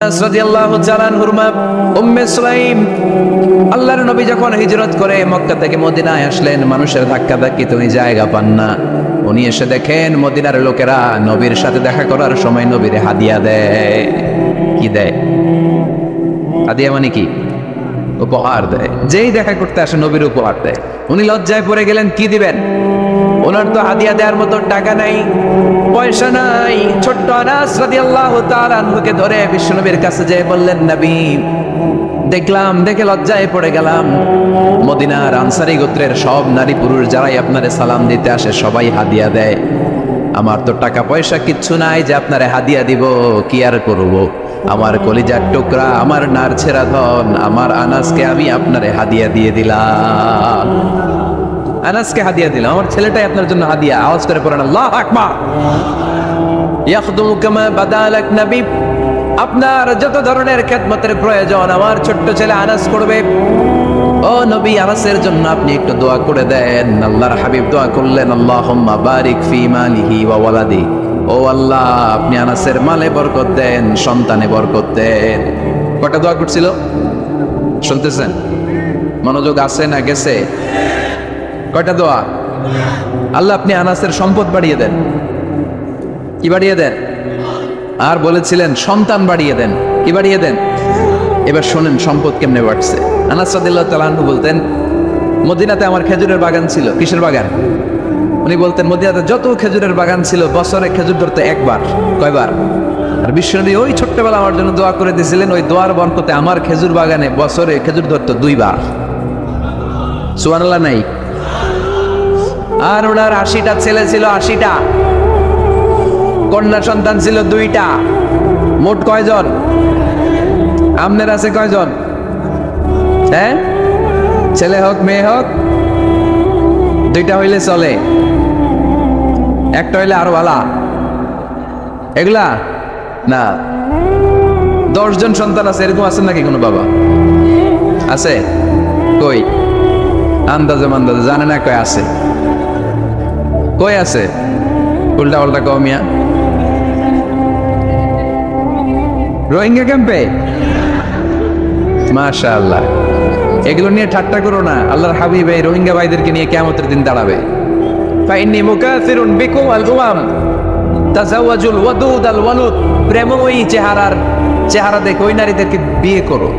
রাদিয়াল্লাহু তাআলা আনহুর মা উম্মে সুলাইম আল্লাহর নবী যখন হিজরত করে মক্কা থেকে মদিনায় আসলেন, মানুষের ধাক্কাধাক্কিতে উনি জায়গা পান না। উনি এসে দেখেন মদিনার লোকেরা নবীর সাথে দেখা করার সময় নবীর হাদিয়া দেয়। কি দেয়? হাদিয়া মানে কি? উপহার দেয়। যেই দেখা করতে আসে নবীর উপহার দেয়। উনি লজ্জায় পড়ে গেলেন, কি দিবেন? ওনার তো হাদিয়া দেওয়ার মতো টাকা নাই, পয়সা নাই। ছোট্ট আনাস রাদিয়াল্লাহু তাআলা আনহুকে ধরে বিশ্বনবীর কাছে যেয়ে বললেন, নবী দেখলাম, দেখে লজ্জায় পড়ে গেলাম, মদিনার আনসারী গোত্রের সব নারী পুরুষ যারাই আপনারে সালাম দিতে আসে সবাই হাদিয়া দেয়। আমার তো টাকা পয়সা কিচ্ছু নাই যে আপনারে হাদিয়া দিব, কি আর করব। আমার কলিজার টুকরা, আমার নারছেরা ধন, আমার আনাসকে আমি আপনারে হাদিয়া দিয়ে দিলাম। আনাসকে হাদিয়া দিলাম, আমার ছেলেটাই আপনার জন্য হাদিয়া। আওয়াজ করে পড়েন আল্লাহু আকবার। ইয়াখদুমু কামা বাদালাক নবী, আপনার যত ধরনের খেদমতের প্রয়োজন আমার ছোট্ট ছেলে আনাস করবে। ও নবী, আনাসের জন্য আপনি একটু দোয়া করে দেন। আল্লাহর হাবিব দোয়া করলেন, আল্লাহুম্মা বারিক ফি মালিহি ওয়া ওয়ালাদি। ও আল্লাহ, আপনি আনাসের মালে বরকত দেন, সন্তানে বরকত দেন। কয়টা দোয়া করছিল শুনতেছেন? মনোযোগ আছে না গেছে? কয়টা দোয়া? আল্লাহ আপনি আনাসের সম্পদ বাড়িয়ে দেন। কি বাড়িয়ে দেন? আর বলেছিলেন সন্তান বাড়িয়ে দেন। কি বাড়িয়ে দেন? এবার শোনেন সম্পদ কেমনে বাড়ছে। আনাস রাদিয়াল্লাহু তাআলা আনহু বলতেন, মদিনাতে আমার খেজুরের বাগান ছিল। কিসের বাগান? উনি বলতেন মদিনাতে যত খেজুরের বাগান ছিল বছরে খেজুর ধরতে একবার। কয়বার? আর বিশ্বনবী ওই ছোট্টবেলা আমার জন্য দোয়া করে দিয়েছিলেন, ওই দোয়ার বরকতে আমার খেজুর বাগানে বছরে খেজুর ধরতো 2 বার। সুবহানাল্লাহ নাই? আর ওনার 80টা ছেলে ছিল, 80টা। কন্যা সন্তান ছিল 2টা। মোট কয়জন? আপনার আছে কয়জন? হ্যাঁ, ছেলে হোক মেয়ে হোক, 2টা হইলে চলে, একটা হইলে আরো ভালো। এগুলা না, 10 জন সন্তান আছে, এরকম আছেন নাকি কোনো বাবা? আছে? কই? আন্দাজে মান্দাজে জানে না কয় আছে। কই আছে? উল্টা পাল্টা কমিয়া রোহিঙ্গা ক্যাম্পে। মাশাআল্লাহ, এগুলো নিয়ে ঠাট্টা করো না। আল্লাহর হাবিব এই রোহিঙ্গা ভাইদেরকে নিয়ে কিয়ামতের দিন দাঁড়াবে। ফাইন্নী মুকাসিরুন বিকুম আল উমাম তাজাওয়াজুল ওয়াদুদ আল ওয়ালুদ। প্রেমময়ী চেহারা দেখে ওই নারীদেরকে বিয়ে করো,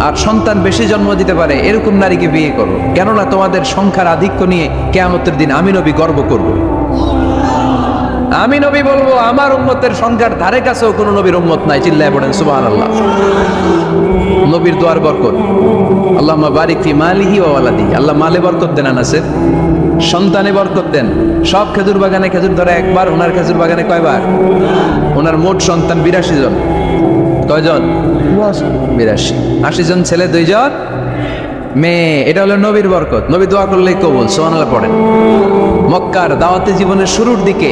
আর সন্তান বেশি জন্ম দিতে পারে এরকম নারীকে বিয়ে করো। কেননা তোমাদের সংখ্যার আধিক্য নিয়ে কিয়ামতের দিন আমি নবী গর্ব করব। আমি নবী বলবো আমার উম্মতের সংখ্যার ধারে কাছেও কোনো নবীর উম্মত নাই। চিল্লায় পড়েন সুবহানাল্লাহ। নবীর দোয়ার বরকত। আল্লাহুম্মা বারিক ফি মালিহি ওয়া ওয়ালাদিহি। আল্লাহ মালে বরকত দেন, আনাসের সন্তানে বরকত দেন। সব খেজুর বাগানে খেজুর ধরে একবার, ওনার খেজুর বাগানে কয়বার? ওনার মোট সন্তান 82 জন। কয়জন? 82। 80 জন ছেলে, 2 জন মেয়ে। এটা হলো নবীর বরকত। নবী দোয়া করলেই কবুল। সুবহানাল্লাহ পড়েন। মক্কার দাওয়াতি জীবনের শুরুর দিকে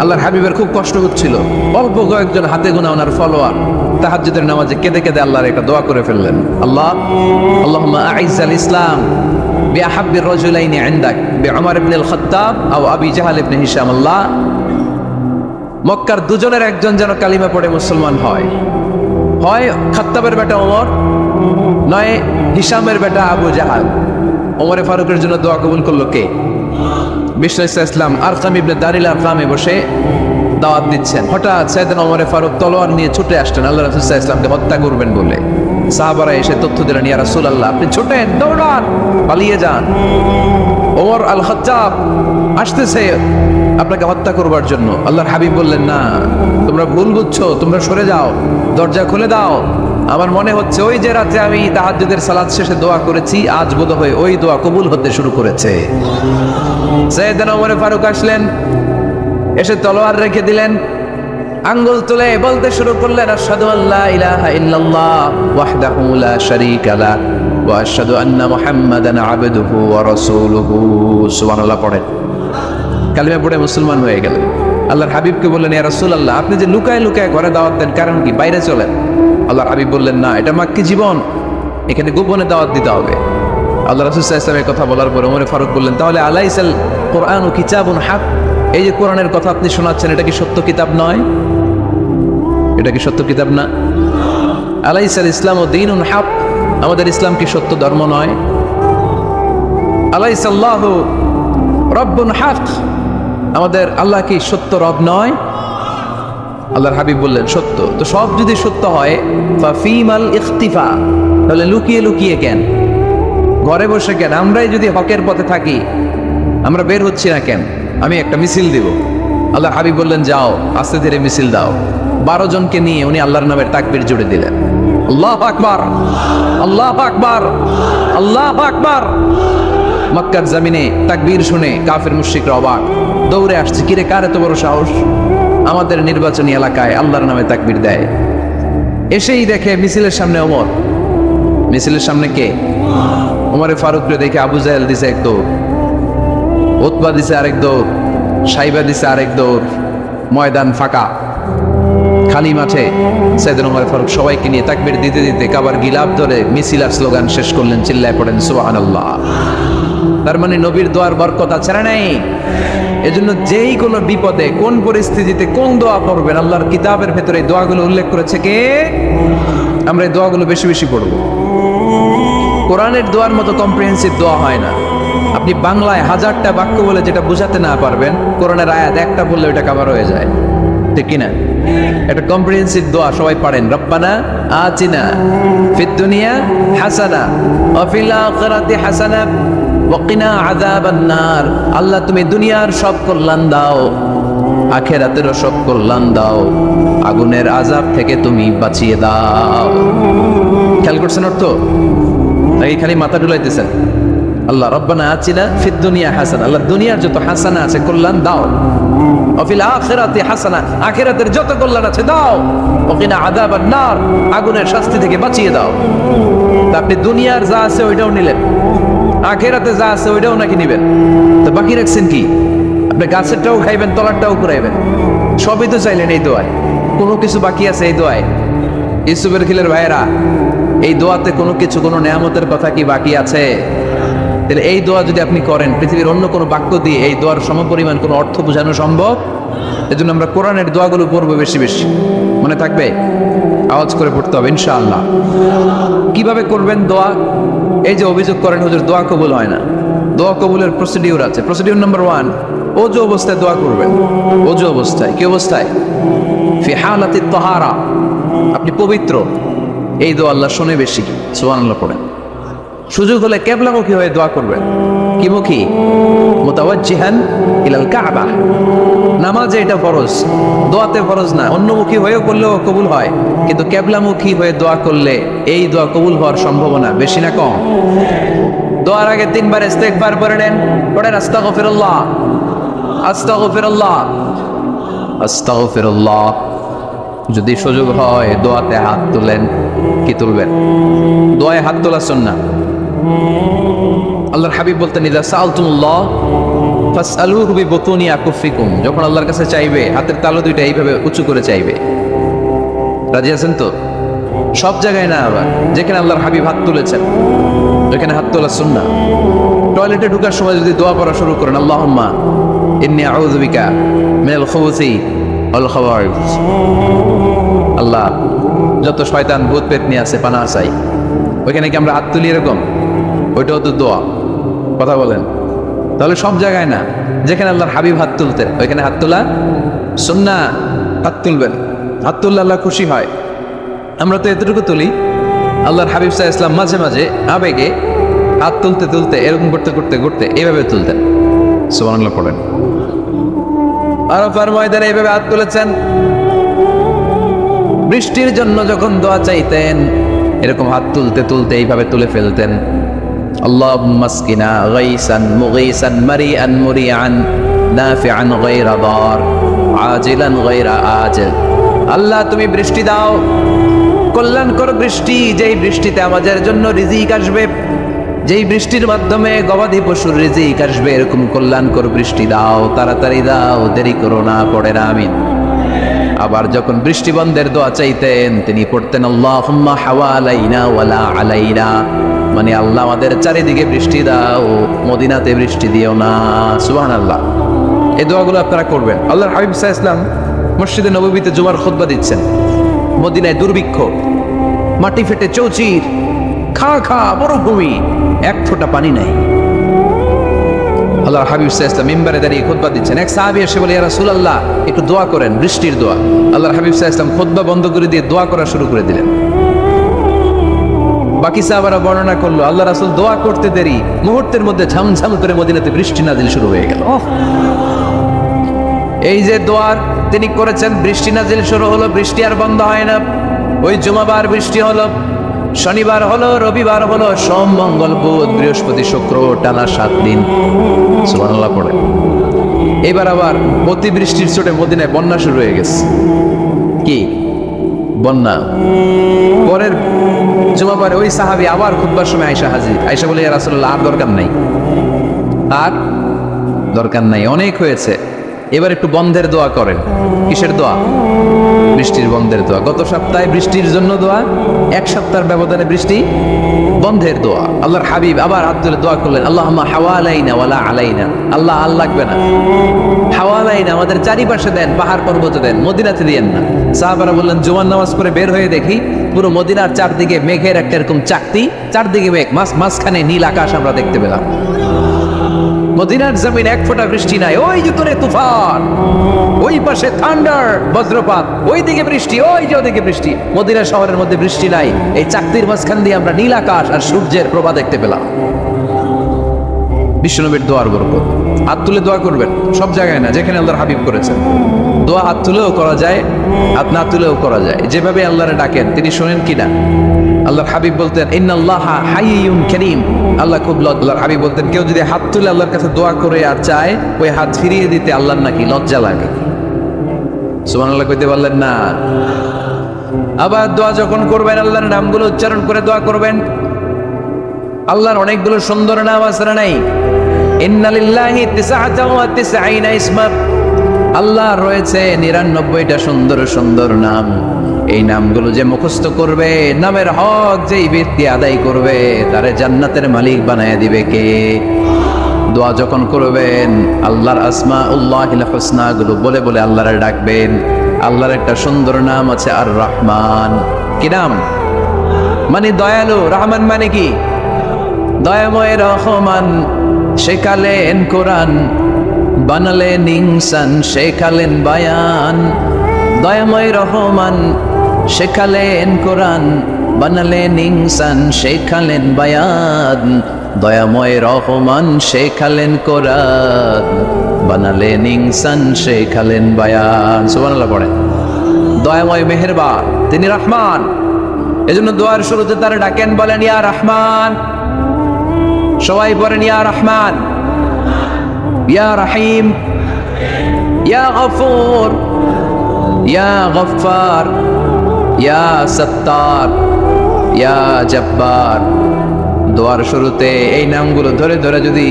আল্লাহর হাবিবের খুব কষ্ট হচ্ছিল। অল্প কয়েকজন হাতে গোনা ওনার ফলোয়ার তাহাজ্জুদের নামাজে কেঁদে কেঁদে আল্লাহর একটা দোয়া করে ফেললেন। আল্লাহুম্মা আইজ্জাল ইসলাম বিআহাব্বির রাজুলাইনি ইনদাক বিউমর ইবনে আল খাত্তাব আও আবি জাহল ইবনে হিশাম। আল্লাহ, মক্কার দুজনের একজন যেন কালিমা পড়ে মুসলমান হয়। হয় খাত্তাবের বেটা ওমর, নয় হিশামের বেটা আবু জাহাল। ওমরে ফারুকের জন্য দোয়া কবুল করলো কে? বিষ্ণু ইসলাম আরকাম ইবনে দারিল আরকামে বসে দাওয়াত দিচ্ছেন। হঠাৎ সাইয়েদনা ওমরে ফারুক তলোয়ার নিয়ে ছুটে আসলেন আল্লাহ রাসূল সাল্লাল্লাহু আলাইহি ওয়াসাল্লামকে হত্যা করবেন বলে। সাহাবারা এসে তথ্য দিলেন, ইয়া রাসূলুল্লাহ আপনি ছুটেন, দৌড়ান, পালিয়ে যান। ওমর আল খাত্তাব আসতেছে আপনাকে হত্যা করবার জন্য। আল্লাহর হাবিব বললেন, না, তোমরা ভুল বুঝছো, তোমরা সরে যাও, দরজা খুলে দাও। আমার মনে হচ্ছে ওই যে রাতে আমি তাহাজ্জুদের সালাত শেষে দোয়া করেছি, আজ বোধহয় ওই দোয়া কবুল হতে শুরু করেছে। সাইয়েদনা ওমর ফারুক আসলেন, এসে তলোয়ার রেখে দিলেন, আঙ্গুল তুলে বলতে শুরু করলেন, আশহাদু আল্লা ইলাহা ইল্লাল্লাহ ওয়াহদাহু লা শারীকা লাহু ওয়া আশহাদু আন্না মুহাম্মাদান আবদুহু ওয়া রাসূলুহু। সুবহানাল্লাহ পড়েন। কালিমা পড়ে মুসলমান হয়ে গেলেন। আল্লাহর হাবিবকে বললেন, ইয়া রাসূলুল্লাহ আপনি যে লুকায় লুকায় ঘরে দাওয়াত দেন, কারণ কি? বাইরে চলেন। আল্লাহর হাবিব বললেন, না, এটা মাক্কি জীবন, এখানে গোপনে দাওয়াত দিতে হবে। আল্লাহ রাসূল সাল্লাল্লাহু আলাইহি ওয়াসাল্লামের কথা বলার পরে ওমর ফারুক বললেন, তাহলে আলাইসাল কুরআনু কিতাবুন হক, এই যে কোরআনের কথা আপনি শোনাচ্ছেন এটা কি সত্য কিতাব নয়? এটা কি সত্য কিতাব না? আলাইসাল ইসলাম ও দীনুন হক, আমাদের ইসলাম কি সত্য ধর্ম নয়? আলাইসাল্লাহু রব্বুন হক, আমাদের আল্লাহ কি সত্য রব নয়? আল্লাহর হাবিব বললেন সত্য। তো সব যদি সত্য হয় ফাফিমাল ইখতিফা, তাহলে লুকিয়ে লুকিয়ে কেন, ঘরে বসে কেন? আমরাই যদি হকের পথে থাকি, আমরা বের হচ্ছি না কেন? আমি একটা মিছিল দিব। আল্লাহর হাবিব বললেন যাও, আস্তে ধীরে মিছিল দাও। 12 জনকে নিয়ে উনি আল্লাহর নামের তাকবীর জুড়ে দিলেন। আল্লাহু আকবার, আল্লাহু আকবার, আল্লাহু আকবার। মক্কার জমিনে তাকবীর শুনে কাফের মুশরিকরা অবাক, দৌড়ে আসছে, কিরে কার এত বড় সাহস আমাদের নির্বাচনী এলাকায় আল্লাহর নামে তাকবীর দেয়। এসেই দেখে মিছিলের সামনে ওমর, মিছিলের সামনে কে? ওমরে ফারুককে দেখে আবু জাহেল দিছে এক দৌড়, উতবা দিছে আরেক দৌড়, সাইবা দিছে আরেক দৌড়। ময়দান ফাঁকা, খালি মাঠে সাইয়েদনা ওমর ফারুক সবাইকে নিয়ে তাকবীর দিতে দিতে কাবার গিলাফ ধরে মিছিল আর স্লোগান শেষ করলেন। চিল্লায় পড়েন সুবহানাল্লাহ। তার মানে নবীর দোয়ার বরকত আছে না নাই? এজন্য যেই কোনো বিপদে, কোন পরিস্থিতিতে কোন দোয়া পড়বেন, আল্লাহর কিতাবের ভেতরে এই দোয়াগুলো উল্লেখ করেছে কে? আমরা এই দোয়াগুলো বেশি বেশি পড়ব। কোরআনের দোয়ার মতো কম্প্রিহেন্সিভ দোয়া হয় না। আপনি বাংলায় 1000টা বাক্য বলে যেটা বোঝাতে না পারবেন, কোরআনের আয়াত একটা বললে ওটা কভার হয়ে যায়, ঠিক কিনা? একটা কম্প্রিহেন্সিভ দোয়া সবাই পড়েন, রব্বানা আতিনা ফিদ দুনিয়া হাসানা ওয়া ফিল আখিরাতি হাসানা ওয়া কিনা আযাবান নার। আল্লাহ তুমি দুনিয়ার সব কল্যাণ দাও, আখিরাতেরও সব কল্যাণ দাও, আগুনের আযাব থেকে তুমি বাঁচিয়ে দাও। খেয়াল করছেন অর্থ? এই খালি মাথা ডুলাইতেছেন। আল্লাহ রব্বানা আতিনা ফিদ দুনিয়া হাসানা, আল্লাহ দুনিয়ার যত হাসানা আছে কল্যাণ দাও, অফিল আখিরাতি হাসানা, আখিরাতের যত কল্যাণ আছে দাও, ওকিনা আযাবান নার, আগুনের শাস্তি থেকে বাঁচিয়ে দাও। তা আপনি দুনিয়ার যা আছে ওইটাও নিলেন, আখিরাতে যা আছে ওইটাও নাকি নিবেন, তো বাকি রাখছেন কি? আপনি গাছেরটাও খাইবেন, তলারটাও কুড়াইবেন, সবই তো চাইলেন এই দোয়ায়। কোনো কিছু বাকি আছে এই দোয়ায়? ইউসুফের খিলের ভাইয়েরা, এই দোয়াতে কোনো কিছু, কোনো নেয়ামতের কথা কি বাকি আছে? তাহলে এই দোয়া যদি আপনি করেন, পৃথিবীর অন্য কোনো বাক্য দিয়ে এই দোয়ার সমপরিমাণ কোনো অর্থ বোঝানো সম্ভব? এজন্য আমরা কোরআনের দোয়াগুলো পড়বো বেশি বেশি। মনে থাকবে? আওয়াজ করে পড়তে হবে ইনশাআল্লাহ। কিভাবে করবেন দোয়া? এই যে অভিযোগ করেন হুজুর দোয়া কবুল হয় না, দোয়া কবুলের প্রসিডিউর আছে। প্রসিডিউর নাম্বার 1, ওযু অবস্থায় দোয়া করবেন। ওযু অবস্থায়, কি অবস্থায়? ফি হালাতিত তাহারা, আপনি পবিত্র, এই দোয়া আল্লাহ শুনে বেশি। সুবহানাল্লাহ পড়েন। সুযোগ হলে কিবলামুখী হয়ে দোয়া করবেন। কি মুখী? মুতাওয়াজ্জিহান ইলাল কাবা। নামাজে এটা ফরজ, দোয়াতে ফরজ না। অন্যমুখী হয়েও করলেও কবুল হয়, কিন্তু কিবলামুখী হয়ে দোয়া করলে এই দোয়া কবুল হওয়ার সম্ভাবনা বেশি না কম? দোয়ার আগে 3 বার ইস্তেগফার পড়ে নেন। পড়েন আস্তাগফিরুল্লাহ, আস্তাগফিরুল্লাহ, আস্তাগফিরুল্লাহ। যদি সুযোগ হয় দোয়াতে হাত তুলেন। কি তুলবেন? দোয়ায় হাত তোলা সুন্নাহ। আল্লাহর হাবিব বলতেন, ইযা সাআলতুমুল্লাহ ফাসআলুহু বিবুতুনি আকুফিকুম। যখন আল্লাহর কাছে চাইবে, হাতের তালু দুইটা এইভাবে উঁচু করে চাইবে। রাজি আছেন তো? সব জায়গায় না, আবার যেখানে আল্লাহর হাবিব হাত তুলেছেন ওখানে হাত তোলা সুন্নাহ। টয়লেটে ঢোকার সময় যদি দোয়া পড়া শুরু করেন, আল্লাহুম্মা ইন্নী আউযু বিকা মিনাল খুবুসি ওয়াল খাবাইস, আল্লাহ যত শয়তান ভূত পেতনি আছে পানাহ চাই। ওইখানে কি আমরা হাত তুলি এরকম? ওইটাও তো দোয়া। কথা বলেন? তাহলে সব জায়গায় না, যেখানে আল্লাহর হাবিব হাত তুলতেন ওইখানে হাত তোলা সুন্নাহ। হাত তুলবেন, হাত তুললে আল্লাহ খুশি হয়। আমরা তো এতটুকু তুলি। আল্লাহর হাবিব সাল্লাল্লাহু আলাইহি ওয়াসাল্লাম মাঝে মাঝে আবেগে হাত তুলতে তুলতে এরকম করতে করতে করতে এইভাবে তুলতেন। সুবহানাল্লাহ পড়েন। আরাফার ময়দানে এইভাবে হাত তুলেছেন। বৃষ্টির জন্য যখন দোয়া চাইতেন এরকম হাত তুলতে তুলতে এইভাবে তুলে ফেলতেন। আল্লাহুম্মা আসকিনা গাইসান মুগীসান মারিআন মুরিআন নাফিআন গায়রা দার আজিলান গায়রা আজিল। আল্লাহ তুমি বৃষ্টি দাও, কল্যাণকর বৃষ্টি, যেই বৃষ্টিতে আমাদের জন্য রিজিক আসবে, যেই বৃষ্টির মাধ্যমে গবাদি পশুর রিজিক আসবে, এরকম কল্যাণকর বৃষ্টি দাও, তাড়াতাড়ি দাও, দেরি করো না। পড়ে না আমিন। আবার যখন বৃষ্টি বন্ধের দোয়া চাইতেন তিনি পড়তেন আল্লাহুম্মা হাওয়ালাইনা ওয়ালা আলাইনা, মানে আল্লাহ আমাদের চারিদিকে বৃষ্টি দাও, মদিনাতে বৃষ্টি দিও না। সুবহানাল্লাহ। এই দোয়াগুলো আপনারা করবেন। আল্লাহর হাবিব সাল্লাল্লাহু আলাইহি ওয়াসাল্লাম মসজিদে নববীতে জুমার খুতবা দিচ্ছেন। মদিনায় দুর্ভিক্ষ, মাটি ফেটে চৌচির, খা খা মরুভূমি, এক ফোঁটা পানি নাই। আল্লাহর হাবিব সাল্লাল্লাহু আলাইহি ওয়াসাল্লাম মিম্বারে দাঁড়িয়ে খুতবা দিচ্ছেন। এক সাহাবী এসে বলে, ইয়া রাসূলুল্লাহ, একটু দোয়া করেন, বৃষ্টির দোয়া। আল্লাহর হাবিব সাল্লাল্লাহু আলাইহি ওয়াসাল্লাম খুতবা বন্ধ করে দিয়ে দোয়া করা শুরু করে দিলেন। বাকি সাহাবারা বর্ণনা করলো, আল্লাহ রাসূল দোয়া করতে দেরি, মুহূর্তের মধ্যে ঝমঝম করে মদিনাতে বৃষ্টি নাজিল শুরু হয়ে গেল। এই যে দোয়ার তিনি করেছেন, বৃষ্টি নাজিল শুরু হলো, বৃষ্টি আর বন্ধ হয় না। ওই জুমাবার বৃষ্টি হলো, শনিবার হলো, রবিবার হলো, সোম মঙ্গল বুধ বৃহস্পতি শুক্র, টানা 7 দিন। সুবহানাল্লাহ পড়ে। এবার আবার অতি বৃষ্টির চোটে মদিনায় বন্যা শুরু হয়ে গেছে। কি বন্যা? পরের জুমাবারে ওই সাহাবী আবার খুতবার সময় আয়েশা হাজির। আয়েশা বলে, ইয়া রাসূলুল্লাহ, আর দরকার নাই, আর দরকার নাই, অনেক হয়েছে, এবার একটু বন্ধের দোয়া করেন। কিসের দোয়া? বৃষ্টির বন্ধের দোয়া। গত সপ্তাহে বৃষ্টির জন্য দোয়া, এক সপ্তাহের ব্যবধানে বৃষ্টি বন্ধের দোয়া। আল্লাহর হাবিব আবার হাত তুলে দোয়া করলেন, আল্লাহুম্মা হাওয়ালাইনা ওয়ালা আলাইনা। আল্লাহ আর লাগবে না, হাওয়ালাইনা, আমাদের চারিপাশে দেন, পাহাড় পর্বতে দেন, মদিনাতে দিয়েন না। সাহাবারা বললেন, জুমার নামাজ পড়ে বের হয়ে দেখি পুরো মদিনার চারদিকে মেঘের একটা এরকম চাকতি, চারদিকে মেঘ, মাঝখানে নীল আকাশ আমরা দেখতে পেলাম। মদিনার জমিন এক ফোঁটা বৃষ্টি নাই। ওই যে তোরে তুফান, ওই পাশে থান্ডার, বজ্রপাত, ওই দিকে বৃষ্টি, ওই যে ওদিকে বৃষ্টি। মদিনা শহরের মধ্যে বৃষ্টি নাই, এই চাকতির মাঝখান দিয়ে আমরা নীল আকাশ আর সূর্যের প্রভা দেখতে পেলাম। বিশ্বনবীর দোয়ার বরকত। হাত তুলে দোয়া করবেন, সব জায়গায় না, যেখানে আল্লাহর হাবিব করেছেন। দোয়া হাত তুলেও করা যায়, হাত না তুলেও করা যায়। যেভাবে আল্লাহরে ডাকেন তিনি শোনেন কিনা। আল্লাহর হাবিব বলতেন, ইন্নাল্লাহা হাইয়ুন কারীম। আল্লাহ খুব আল্লাহর হাবিব বলতেন, কেউ যদি হাত তুলে আল্লাহর কাছে দোয়া করে আর চায়, ওই হাত ফিরিয়ে দিতে আল্লাহর নাকি লজ্জা লাগে। সুবহানাল্লাহ কইতে পারলেন না? আবার দোয়া যখন করবেন, আল্লাহর নামগুলো উচ্চারণ করে দোয়া করবেন। আল্লাহর অনেকগুলো সুন্দর নাম আছে না নাই? ইন্না লিল্লাহি 99 ইসমা। আল্লাহ রয়েছে 99টা সুন্দর সুন্দর নাম। এই নামগুলো যে মুখস্থ করবে, নামের হক যেই ব্যক্তি আদায় করবে, তারে জান্নাতের মালিক বানায় দিবে কে? দোয়া যখন করবেন, আল্লাহর আসমাউল্লাহিল হুসনা গুলো বলে বলে আল্লাহরে ডাকবেন। আল্লাহর একটা সুন্দর নাম আছে আর রহমান। কি নাম? মানে দয়ালু। রহমান মানে কি? দয়াময়। রহমান শেখালেন কোরআন, বানালেন ইনসান, শেখালেন বায়ান। দয়াময় রহমান শেখালেন কোরআন, বানালেন ইনসান, শেখালেন বায়ান। দয়াময় রহমান শেখালেন কোরআন, বানালেন ইনসান, শেখালেন বায়ান। সুবহানাল্লাহ পড়েন। দয়াময় মেহেরবান, তিনি রহমান। এজন্য দোয়ার শুরুতে তারা ডাকেন, বলেন ইয়া রহমান। সবাই বলেন ইয়া রহমান, ইয়া রহিম, ইয়া গফুর, ইয়া গফফার, ইয়া সত্তার, ইয়া জব্বার। দোয়ার শুরুতে এই নামগুলো ধরে ধরে যদি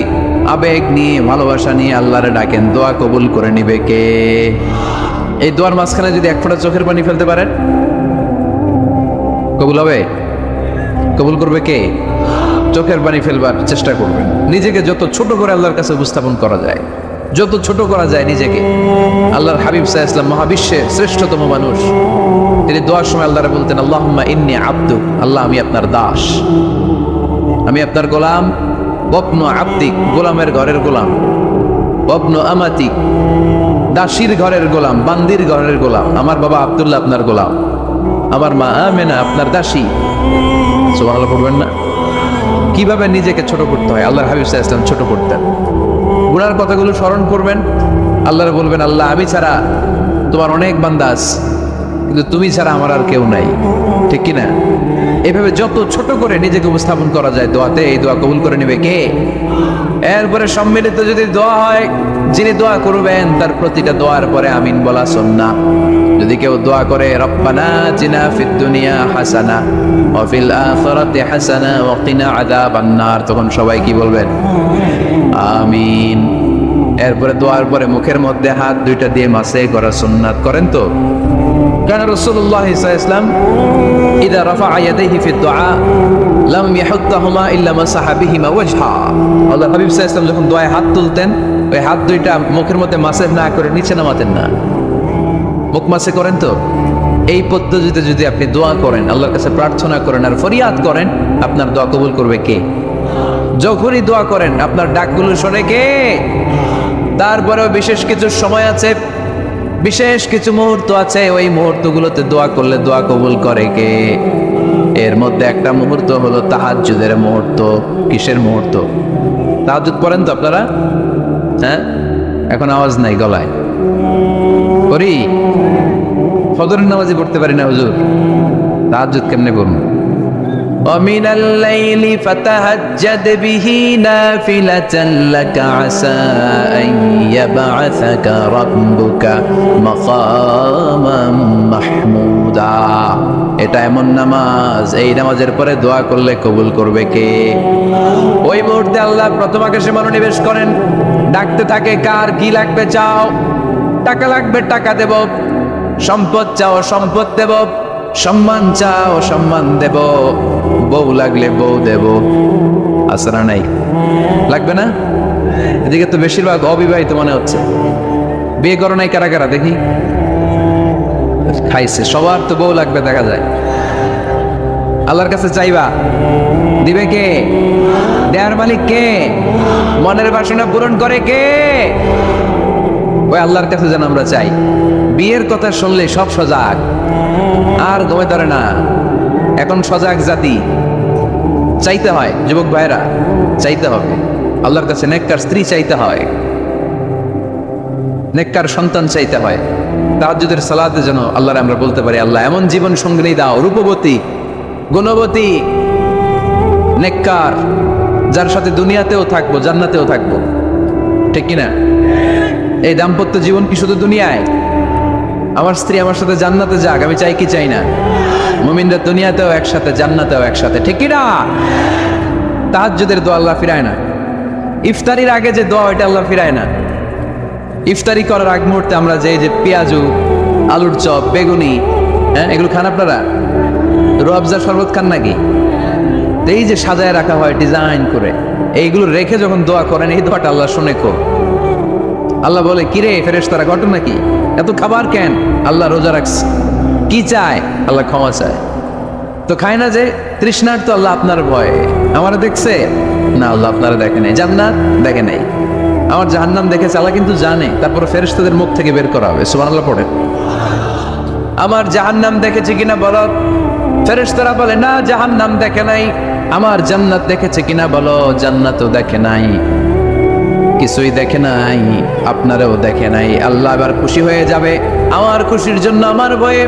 আবেগ নিয়ে, ভালোবাসা নিয়ে আল্লাহরে ডাকেন, দোয়া কবুল করে নিবে কে? এই দোয়ার মাঝখানে যদি এক ফোঁটা চোখের পানি ফেলতে পারেন, কবুল হবে? কবুল করবে কে? চোখের পানি ফেলবার চেষ্টা করবেন। নিজেকে যত ছোট করে আল্লাহর কাছে উপস্থাপন করা যায়, যত ছোট করা যায় নিজেকে। আল্লাহর হাবিব সাল্লাল্লাহু আলাইহি ওয়াসাল্লাম মহাবিশ্বের শ্রেষ্ঠতম মানুষ, তিনি দোয়ার সময় আল্লাহরে বলতেন, আল্লাহুম্মা ইন্নী আবদুক। আল্লাহ, আমি আপনার দাস, আমি আপনার গোলাম। ওয়াবনু আবদিক, গোলামের ঘরের গোলাম। ওয়াবনু আমাতিক, দাসীর ঘরের গোলাম, বান্দির ঘরের গোলাম। আমার বাবা আব্দুল্লাহ আপনার গোলাম, আমার মা আমেনা আপনার দাসী। সুবহানাল্লাহ পড়বেন না? কিভাবে নিজেকে ছোট করতে হয় আল্লাহর হাবিব সাল্লাল্লাহু আলাইহি ওয়াসাল্লাম ছোট করতেন। গুনার কথাগুলো স্মরণ করবেন, আল্লাহরে বলবেন, আল্লাহ, আমি ছাড়া তোমার অনেক বান্দা আছে, কিন্তু তুমি ছাড়া আমার আর কেউ নাই। ঠিক কিনা? এইভাবে যত ছোট করে নিজেকে উপস্থাপন করা যায় দোয়াতে, এই দোয়া কবুল করে নেবে কে? এরপরে সম্মিলিত যদি দোয়া হয়, যিনি দোয়া করবেন তার প্রতিটা দোয়ার পরে আমিন বলা সুন্নাহ। যদি কেউ দোয়া করে, রব্বানা আতিনা ফিদ দুনিয়া হাসানা ওয়া ফিল আখিরাতি হাসানা ওয়া কিনা আযাবান নার, তখন সবাই কি বলবেন? আমিন। এরপরে দোয়ার পরে মুখের মধ্যে হাত দুইটা দিয়ে মাসে করা সুন্নাত। করেন তো? কারণ রাসূলুল্লাহ সাল্লাল্লাহু আলাইহি ওয়াসাল্লাম ইযা রাফা ইয়াদাইহি ফি দুআ লাম ইয়াহুত্তাহুমা ইল্লা মাসাহা বিহিমা ওয়াজহা। আল্লাহর হাবিব সাল্লাল্লাহু আলাইহি ওয়াসাল্লাম যখন দোয়ায় হাত তুলতেন, ওই হাত দুইটা মুখের মধ্যে মাসে না করে নিচে নামাতেন না। মুখ মাসে করেন তো? এই পদ্ধতিতে যদি আপনি দোয়া করেন, আল্লাহর কাছে প্রার্থনা করেন আর ফরিয়াদ করেন, আপনার দোয়া কবুল করবে কে? যখনই দোয়া করেন আপনার ডাকগুলো শোনে কে? তারপরেও বিশেষ কিছু সময় আছে, বিশেষ কিছু মুহূর্ত আছে, ওই মুহূর্তগুলোতে দোয়া করলে দোয়া কবুল করে কে? এর মধ্যে একটা মুহূর্ত হলো তাহাজ্জুদের মুহূর্ত। কিসের মুহূর্ত? তাহাজ্জুদ পড়েন তো আপনারা? হ্যাঁ, এখন আওয়াজ নাই গলায়। করি, ফজরের নামাজই পড়তে পারি না হুজুর, তাহাজ্জুদ কেমনে করবো? ومن الليل فتهجد به نافلة لك عسى أن يبعثك ربك مقاما محمودا। এটা এমন নামাজ, এই নামাজের পরে দোয়া করলে কবুল করবে কে? ওই মুহূর্তে আল্লাহ প্রথম আকাশে মনোনিবেশ করেন, ডাকতে থাকে, কার কি লাগবে চাও? টাকা লাগবে টাকা দেব, সম্পদ চাও সম্পদ দেব, সম্মান চাও সম্মান দেব, বউ লাগলে বউ দেব। আসরা নাই? লাগবে না? এদিকে তো বেশিরভাগ অবিবাহিত মনে হচ্ছে। বিয়ে করো নাই কারা কারা দেখি? খাইছে। সবার তো বউ লাগবে দেখা যায়। আল্লাহর কাছে চাইবা, দিবে কে? দেয়ার মালিক কে? মনের বাসনা পূরণ করে কে? ওই আল্লাহর কাছে যেন আমরা চাই। বিয়ের কথা শুনলে সব সজাগ, আর ঘুমে ধরে না। এখন সজাগ জাতি, চাইতে হয়। যুবক ভাইরা, চাইতে হবে আল্লাহর কাছে। নেককার স্ত্রী চাইতে হয়, নেককার সন্তান চাইতে হয়। তাহাজ্জুদের সালাতে যেন আল্লাহর আমরা বলতে পারি, আল্লাহ এমন জীবন সঙ্গিনী দাও, রূপবতী, গুণবতী, নেককার, যার সাথে দুনিয়াতেও থাকবো জান্নাতেও থাকবো। ঠিক কিনা? এই দাম্পত্য জীবন কি শুধু দুনিয়ায়? আমার স্ত্রী আমার সাথে জান্নাতে যাক, আমি চাই কি চাই না? মুমিনরা দুনিয়াতেও একসাথে, জান্নাতেও একসাথে। ঠিক কিনা? তাহাজ্জুদের দোয়া আল্লাহ ফিরায় না। ইফতারির আগে যে দোয়া, ওইটা আল্লাহ ফিরায় না। ইফতারি করার আগ মুহূর্তে আমরা যে পেঁয়াজু, আলুর চপ, বেগুনি, হ্যাঁ, এগুলো খান আপনারা? রুয়াবজার শরবত খান নাকি? এই যে সাজায় রাখা হয় ডিজাইন করে, এইগুলো রেখে যখন দোয়া করেন, এই দোয়াটা আল্লাহ শুনে খুব। আল্লাহ বলে, কিরে ফেরেশতারা, ঘটনা কি? এত খাবার কেন? আল্লাহ রোজা রাখছে। কি চায়? আল্লাহ ক্ষমা চায়। তো খায় না যে তৃষ্ণার, তো আল্লাহ আপনার ভয়ে। আমারা দেখছে না? আল্লাহ আপনারা দেখে নাই। জান্নাত দেখে নাই, আমার জাহান্নাম দেখেছে আল্লাহ কিন্তু জানে। তারপর ফেরেশতাদের মুখ থেকে বের করা হবে। সুবহানাল্লাহ পড়ে। আমার জাহান্নাম দেখেছে কিনা বলো? ফেরেশতারা বলে, না জাহান্নাম দেখে নাই। আমার জান্নাত দেখেছে কিনা বলো? জান্নাতও দেখে নাই, কিছুই দেখে নাই, আপনারাও দেখে নাই। আল্লাহ এবার খুশি হয়ে যাবে। আমার খুশির জন্য আমার ভয়ে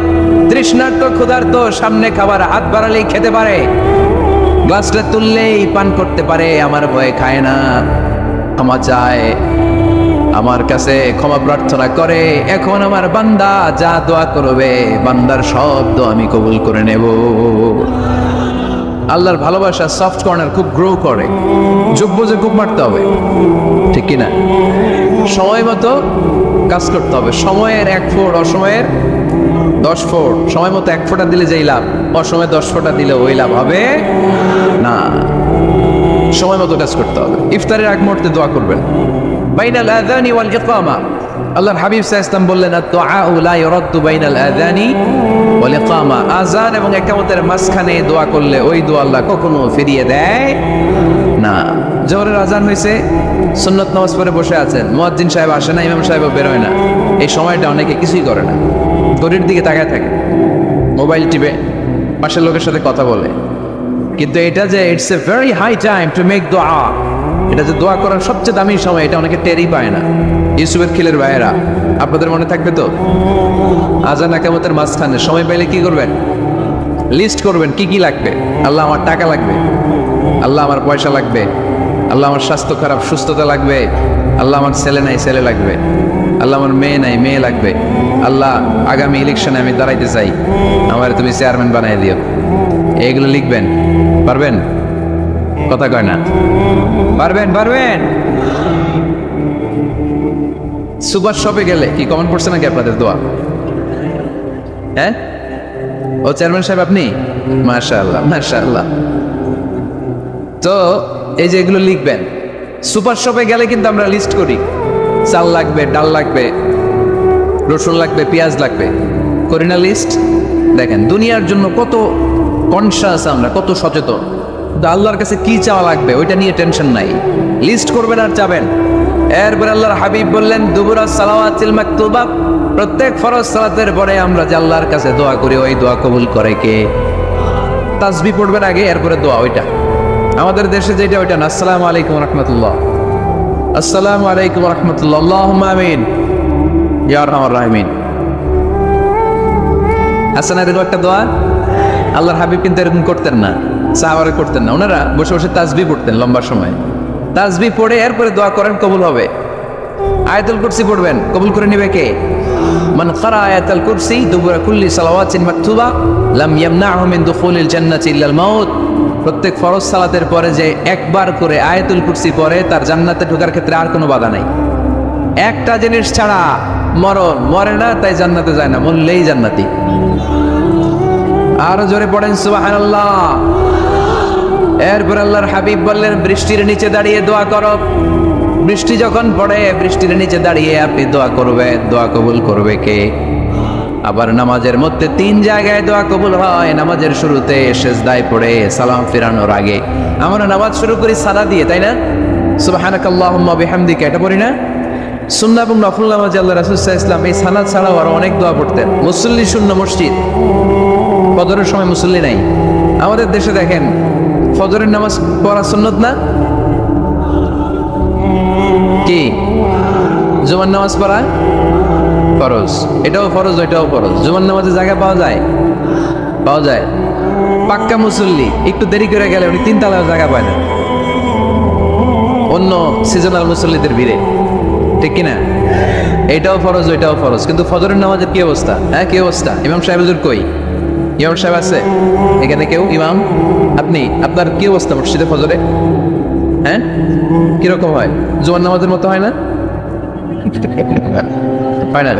তৃষ্ণার্ত ক্ষুধার্ত সামনে খাবার হাত বাড়ালেই খেতে পারে, গ্লাসটা তুললেই পান করতে পারে, আমার ভয়ে খায় না, ক্ষমা চায়, আমার কাছে ক্ষমা প্রার্থনা করে। এখন আমার বান্দা যা দোয়া করবে, বান্দার সব দোয়া আমি কবুল করে নেব। আল্লাহর ভালোবাসা সফট কর্নার খুব গ্রো করে, যোগ্য যে খুব মারতে হবে। ঠিক কিনা? সময় মতো কাজ করতে হবে। সময়ের 1 ফোঁট, অসময়ের 10 ফোঁট। সময় মতো 1 ফোঁটা দিলে যেই লাভ, অসময়ে 10 ফোঁটা দিলে ওই লাভ হবে না। সময় মতো কাজ করতে হবে। ইফতারের আগ মুহূর্তে দোয়া করবেন। বাইনাল আযানি ওয়াল ইকামা, আল্লাহর হাবিব সাল্লাল্লাহু আলাইহি ওয়াসাল্লাম বললেন, আদ-দুআউ লা ইউরাদ্দু বাইনাল আযানি ওয়াল ইকামা। আযান এবং ইকামতের মাঝখানে দোয়া করলে ওই দোয়া আল্লাহ কখনো ফিরিয়ে দেয় না। জোহরের আযান হয়েছে, সুন্নত নামাজ পড়ে বসে আছেন, মুয়াজ্জিন সাহেব আসে না, ইমাম সাহেবও বেরোয় না। এই সময়টা অনেকে কিছুই করে না, ঘড়ির দিকে তাকায় থাকে, মোবাইল টিপে, পাশের লোকের সাথে কথা বলে। কিন্তু এটা যে it's a very high time to make দোয়া, এটা যে দোয়া করার সবচেয়ে দামি সময়, এটা অনেকে টেরই পায় না। ইউসুফের খিলের ভাইয়েরা, আপনাদের মনে থাকবে তো? আযান ইকামতের মাঝখানে সময় পাইলে কি করবেন? লিস্ট করবেন কি কি লাগবে। আল্লাহ আমার টাকা লাগবে, আল্লাহ আমার পয়সা লাগবে, আল্লাহ আমার স্বাস্থ্য খারাপ সুস্থতা লাগবে, আল্লাহ আমার ছেলে নাই ছেলে লাগবে, আল্লাহ আমার মেয়ে নাই মেয়ে লাগবে, আল্লাহ আগামী ইলেকশনে আমি দাঁড়াইতে চাই, আমার তুমি চেয়ারম্যান বানাই দিও। এইগুলো লিখবেন। পারবেন? কথা কয় না। পারবেন? পারবেন? সুপার শপে গেলে কি কমন পড়ছে নাকি আপনাদের দোয়া? হ্যাঁ, ও চেয়ারম্যান সাহেব আপনি? মাশাআল্লাহ মাশাআল্লাহ। তো এই যে এগুলো লিখবেন। সুপার শপে গেলে কিন্তু আমরা লিস্ট করি, চাল লাগবে, ডাল লাগবে, রসুন লাগবে, পেঁয়াজ লাগবে, করি না লিস্ট? দেখেন দুনিয়ার জন্য কত কনসাস আমরা, কত সচেতন, কিন্তু আল্লাহর কাছে কি চাওয়া লাগবে ওইটা নিয়ে টেনশন নাই, লিস্ট করবেন আর চাবেন। এরপরে আল্লাহর হাবিব বললেন দুবুরা সালাওয়াতিল মাকতুবা, প্রত্যেক ফরজ সালাতের পরে আমরা যে আল্লাহর কাছে দোয়া করি ওই দোয়া কবুল করে কে? তাসবিহ পড়বেন আগে, এরপরে দোয়া। ওইটা আমাদের দেশে যেটা ওইটা না, আসসালামু আলাইকুম রাহমাতুল্লাহ, আসসালামু আলাইকুম রাহমাতুল্লাহ, আল্লাহুম্মা আমিন ইয়া আরহামার রাহিমিন। আছে না এরকম একটা দোয়া? আল্লাহর হাবিব কিন্তু এরকম করতেন না, সাহাবারা করতেন না, ওনারা বসে বসে তাসবিহ পড়তেন লম্বা সময়। তাসবিহ পড়ে এরপরে দোয়া করেন, কবুল হবে। আয়াতুল কুরসি পড়বেন, কবুল করে নেবে কে? মান ক্বারা আয়াতুল কুরসি দুবুরা কুল্লি সালাওয়াতিন মাকতুবা লাম ইয়ামনাহু মিন দুখুলিল জান্নাতি ইল্লাল মাউত। প্রত্যেক ফরজ সালাতের পরে যে একবার করে আয়াতুল কুরসি পড়ে তার জান্নাতে ঢোকার ক্ষেত্রে আর কোনো বাধা নাই। একটা জিনিস ছাড়া, মরণ, মরে না তাই জান্নাতে যায় না, মরলেই জান্নাতি। আরো জোরে পড়েন সুবহানাল্লাহ। এরপর আল্লাহর হাবিব বললেন বৃষ্টির নিচে দাঁড়িয়ে দোয়া করো। বৃষ্টি যখন পড়ে বৃষ্টির নিচে দাঁড়িয়ে আপনি দোয়া করবেন, দোয়া কবুল করবে কে? আবার নামাজের মধ্যে 3 জায়গায় দোয়া কবুল হয়। নামাজের শুরুতে সিজদায় পড়ে সালাম ফিরানোর আগে। আমরা নামাজ শুরু করি সাদা দিয়ে, তাই না? সুবহানাকাল্লাহুম্মা বিহামদিকা, এটা পড়ি না? সুন্নাহ এবং নফল নামাজে আল্লাহ রাসূল সাল্লাল্লাহু আলাইহি ওয়াসাল্লাম এই সালাত ছাড়াও আরো অনেক দোয়া পড়তেন। মুসল্লি শূন্য মসজিদ, ফজরের সময় মুসল্লি নাই। আমাদের দেশে দেখেন ফজরের নামাজ পড়া সুন্নত না কি? জুমার নামাজ পড়া ফরজ, এটাও ফরজ ওইটাও ফরজ। জুমার নামাজে জায়গা পাওয়া যায়? পাওয়া যায়। পাক্কা মুসল্লি একটু দেরি করে গেলে উনি 3 তলায় জায়গা পায় না, অন্য সিজনাল মুসল্লিদের ভিড়ে, ঠিক কিনা? এটাও ফরজ ওইটাও ফরজ। কিন্তু ফজরের নামাজের কি অবস্থা? হ্যাঁ, কি অবস্থা? ইমাম সাহেব হুজুর কই? ইমাম সাহেব আছে এখানে কেউ? ইমাম আপনি, আপনার কি অবস্থা মসজিদে ফজরে? হ্যাঁ, কিরকম হয়? জুমার নামাজের মতো হয় না? হয় না,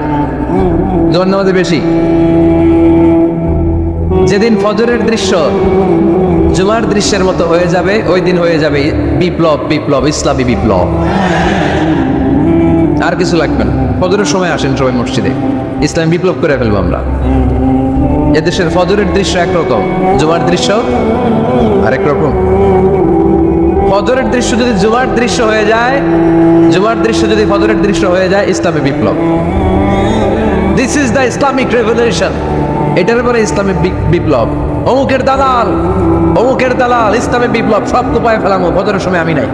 জুমার নামাজে বেশি। যেদিন ফজরের দৃশ্য জুমার দৃশ্যের মতো হয়ে যাবে ওই দিন হয়ে যাবে বিপ্লব, বিপ্লব, ইসলামী বিপ্লব। আর কিছু লাগবে না। ফজরের সময় আসেন সবাই মসজিদে, ইসলামী বিপ্লব করে ফেলবো আমরা। এদেশের ফজরের দৃশ্য একরকম, জুমার দৃশ্য আরেক রকম। ফজরের দৃশ্য যদি জুমার দৃশ্য হয়ে যায়, জুমার দৃশ্য যদি ফজরের দৃশ্য হয়ে যায়, ইসলামী বিপ্লব। This is the Islamic revolution. এটার পরে ইসলামী বিপ্লব। অমুকের দালাল, অমুকের দালাল, ইসলামী বিপ্লব সব কোপায় ফেলামো। ফজরের সময় আমি নাই,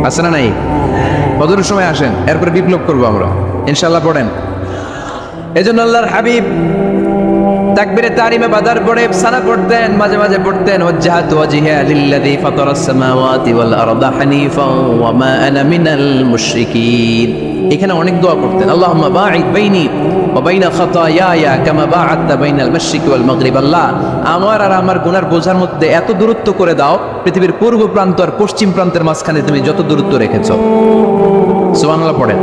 আছে না নাই? ফজরের সময় আসেন, এরপরে বিপ্লব করবো আমরা ইনশাআল্লাহ। পড়েন। এজন্য আল্লাহর হাবিব তাকবীরে তাহরিমে বাদার পড়ে সানা পড়তেন, মাঝে মাঝে পড়তেন ওয়াজহাতু ওয়াজহিয়া লিল্লাযী ফাতারাস সামাওয়াতি ওয়াল আরদা হানিফান ওয়া মা আনা মিনাল মুশরিকিন। এখানে অনেক দোয়া করতেন। আল্লাহুম্মা বাঈদ বাইনি ওয়া বাইনা খাতায়ায়া কামা বাআদতা বাইনাল মাশরিকি ওয়াল মাগরিব। আল্লাহ, আমার আর আমার গুনার বোঝার মধ্যে এত দূরত্ব করে দাও, পৃথিবীর পূর্ব প্রান্ত আর পশ্চিম প্রান্তের মাঝখানে তুমি যত দূরত্ব রেখেছো। সুবহানাল্লাহ পড়েন।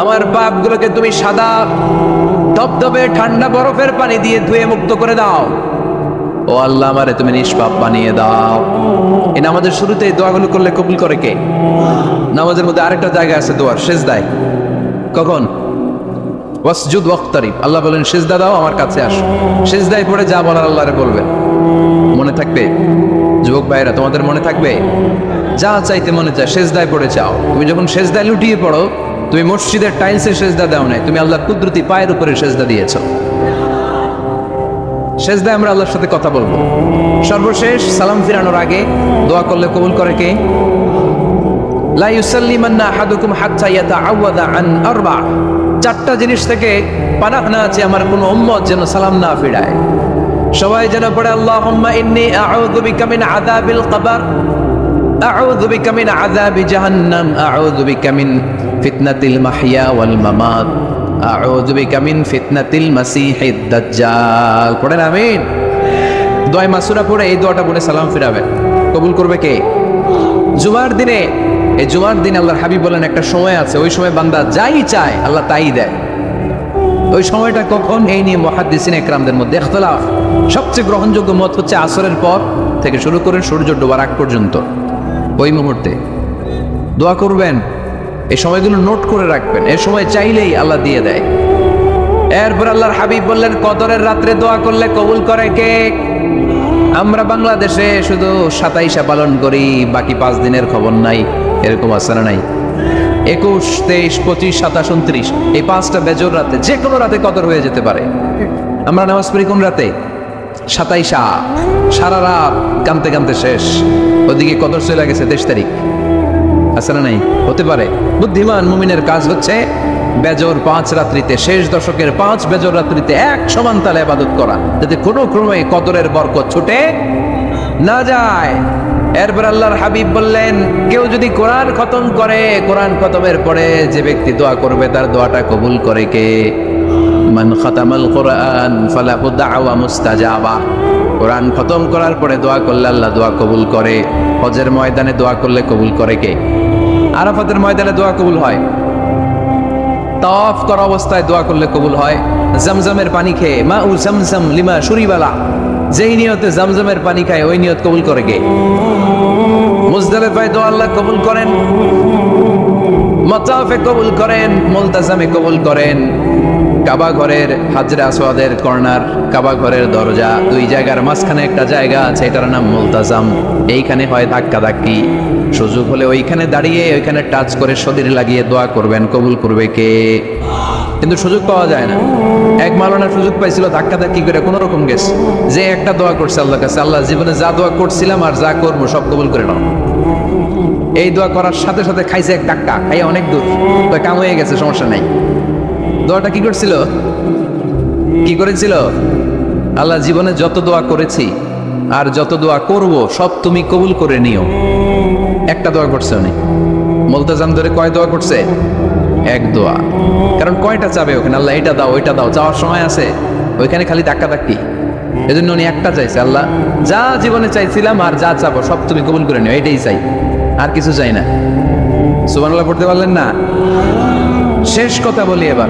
আমার পাপগুলোকে তুমি সাদা ধবধবে ঠান্ডা বরফের পানি দিয়ে ধুয়ে মুক্ত করে দাও। ও আল্লাহ, আমারে তুমি নিষ্পাপ বানিয়ে দাও। এই নামাজের শুরুতে এই দোয়াগুলো করলে কবুল করে কে? নামাজের মধ্যে আরেকটা জায়গা আছে দোয়ার, সিজদায়। কখন? ওয়াসজুদ ওয়াক্তারিব। আল্লাহ বলেন সিজদা দাও, আমার কাছে আসো। সিজদায় পড়ে যা বলার আল্লাহরে বলবেন। মনে থাকবে? যুবক ভাইরা, তোমাদের মনে থাকবে? যা চাইতে মনে চায় সিজদায় পড়ে চাও। তুমি যখন সিজদায় লুটিয়ে পড়ো, তুমি মসজিদের টাইলসে সেজদা দাও নাই, তুমি আল্লাহর কুদরতি পায়ের উপরে সেজদা দিয়েছো। সেজদায় আমরা আল্লাহর সাথে কথা বলবো। সর্বশেষ সালাম ফিরানোর আগে দোয়া করলে কবুল করে কে? লা ইউসাল্লিমান্না আহাদুকুম হাত্তা ইয়াতাআওয়াদা আন আরবা। 4টা জিনিস থেকে পানাহ না আছে আমার কোন উম্মত যেন সালাম না ফিরায়। সবাই যেন পড়ে আল্লাহুম্মা ইন্নী আউযু বিকা মিন আযাবিল কবর, আউযু বিকা মিন আযাবি জাহান্নাম, আউযু বিকা মিন ফিতনাতিল মাহইয়া ওয়াল মামাত, আউযু বিকা মিন ফিতনাতিল মাসিহিদ দাজ্জাল। পড়েন আমিন। দোয়া মাসুরা পড়ে এই দোয়াটা পড়ে সালাম ফিরাবেন। কবুল করবে কে? জুমার দিনে, এই জুমার দিন আল্লাহর হাবিব বলেন একটা সময় আছে, ওই সময় বান্দা যাই চায় আল্লাহ তাই দেয়। ওই সময়টা কখন? এই নিয়ে মুহাদ্দিসিন ইকরামদের মধ্যে ইখতিলাফ। সবচেয়ে গ্রহণযোগ্য মত হচ্ছে আসরের পর থেকে শুরু করে সূর্য ডোবার আগ পর্যন্ত। ওই মুহূর্তে দোয়া করবেন, এই সময়গুলো নোট করে রাখবেন। এই সময় চাইলেই আল্লাহ দিয়ে দেয়। এরপর আল্লাহর হাবিব বললেন কদরের রাত্রে দোয়া করলে কবুল করে কে? আমরা বাংলাদেশে শুধু 27 পালন করি, বাকি 5 দিনের খবর নাই। এরকম আছে না নাই? 21, 23, 25, 27, 29 এই 5টা বেজোর রাতে, যে কোনো রাতে কদর হয়ে যেতে পারে। আমরা নামাজ পড়ি কোন রাতে? 27, সারা রাত কানতে কানতে শেষ, ওদিকে কদর চলে গেছে 23 তারিখ। আছে না নাই? হতে পারে। বুদ্ধিমান মুমিনের কাজ হচ্ছে বেজর 5 রাত্রিতে, শেষ দশকের 5 বেজর রাত্রিতে এক সমান তালে ইবাদত করা, যাতে কোনো ক্রমে কদরের বরকত ছুটে না যায়। এরপর আল্লাহর হাবিব বললেন কেউ যদি কোরআন খতম করে, কোরআন খতমের পরে যে ব্যক্তি দোয়া করবে তার দোয়াটা কবুল করে কে? মান খাতামাল কোরআন ফালাহু দাওয়া মুস্তাজাবা। কোরআন খতম করার পরে দোয়া করলে আল্লাহ দোয়া কবুল করে। হজের ময়দানে দোয়া করলে কবুল করে কে? আরাফাতের ময়দানে দোয়া কবুল হয়। তাওয়াফ করা অবস্থায় দোয়া করলে কবুল হয়। জামজামের পানি খেয়ে মা উ জামজাম লিমা শুরিবালা, যেই নিয়তে জামজামের পানি খায় ওই নিয়ত কবুল করে কে? মুজদালিফায় দোয়া আল্লাহ কবুল করেন, মাতাফে কবুল করেন, মুলতাজামে কবুল করেন। কাবা ঘরের হাজরে আসওয়াদের কর্নার, কাবা ঘরের দরজা, 2 জায়গার মাঝখানে একটা জায়গা আছে, এটার নাম মুলতাজাম। এইখানে হয় ধাক্কা ধাক্কি, সুযোগ হলে ওইখানে দাঁড়িয়ে ওইখানে টাচ করে শরীর লাগিয়ে দোয়া করবেন, কবুল করবে কে? কিন্তু সুযোগ পাওয়া যায় না। এক মাওলানা সুযোগ পাইছিল, ধাক্কা ধাক্কি করে কোন রকম গেছে, যে একটা দোয়া করছে আল্লাহর কাছে, আল্লাহ জীবনে যা দোয়া করছিলাম আর যা করবো সব কবুল করে নাও। এই দোয়া করার সাথে সাথে খাইছে এক ধাক্কা, খাইয়ে অনেক দূর, তো কাম হয়ে গেছে, সমস্যা নাই। দোয়াটা কি করছিল? কি করেছিল? আল্লাহ জীবনে যত দোয়া করেছি আর যত দোয়া করব সব তুমি কবুল করে নিও। একটা দোয়া করছে উনি। মুলতাজাম ধরে কয় দোয়া করছে? এক দোয়া। কারণ কয়টা চাবে ওখানে? আল্লাহ এটা দাও ওইটা দাও, চাওয়ার সময় আছে? ওইখানে খালি ধাক্কা ধাক্কি। এজন্য উনি একটা চাইছে, আল্লাহ যা জীবনে চাইছিলাম আর যা চাবো সব তুমি কবুল করে নিও, এটাই চাই, আর কিছু চাই না। সুবহানাল্লাহ পড়তে পারলেন না? শেষ কথা বলি এবার,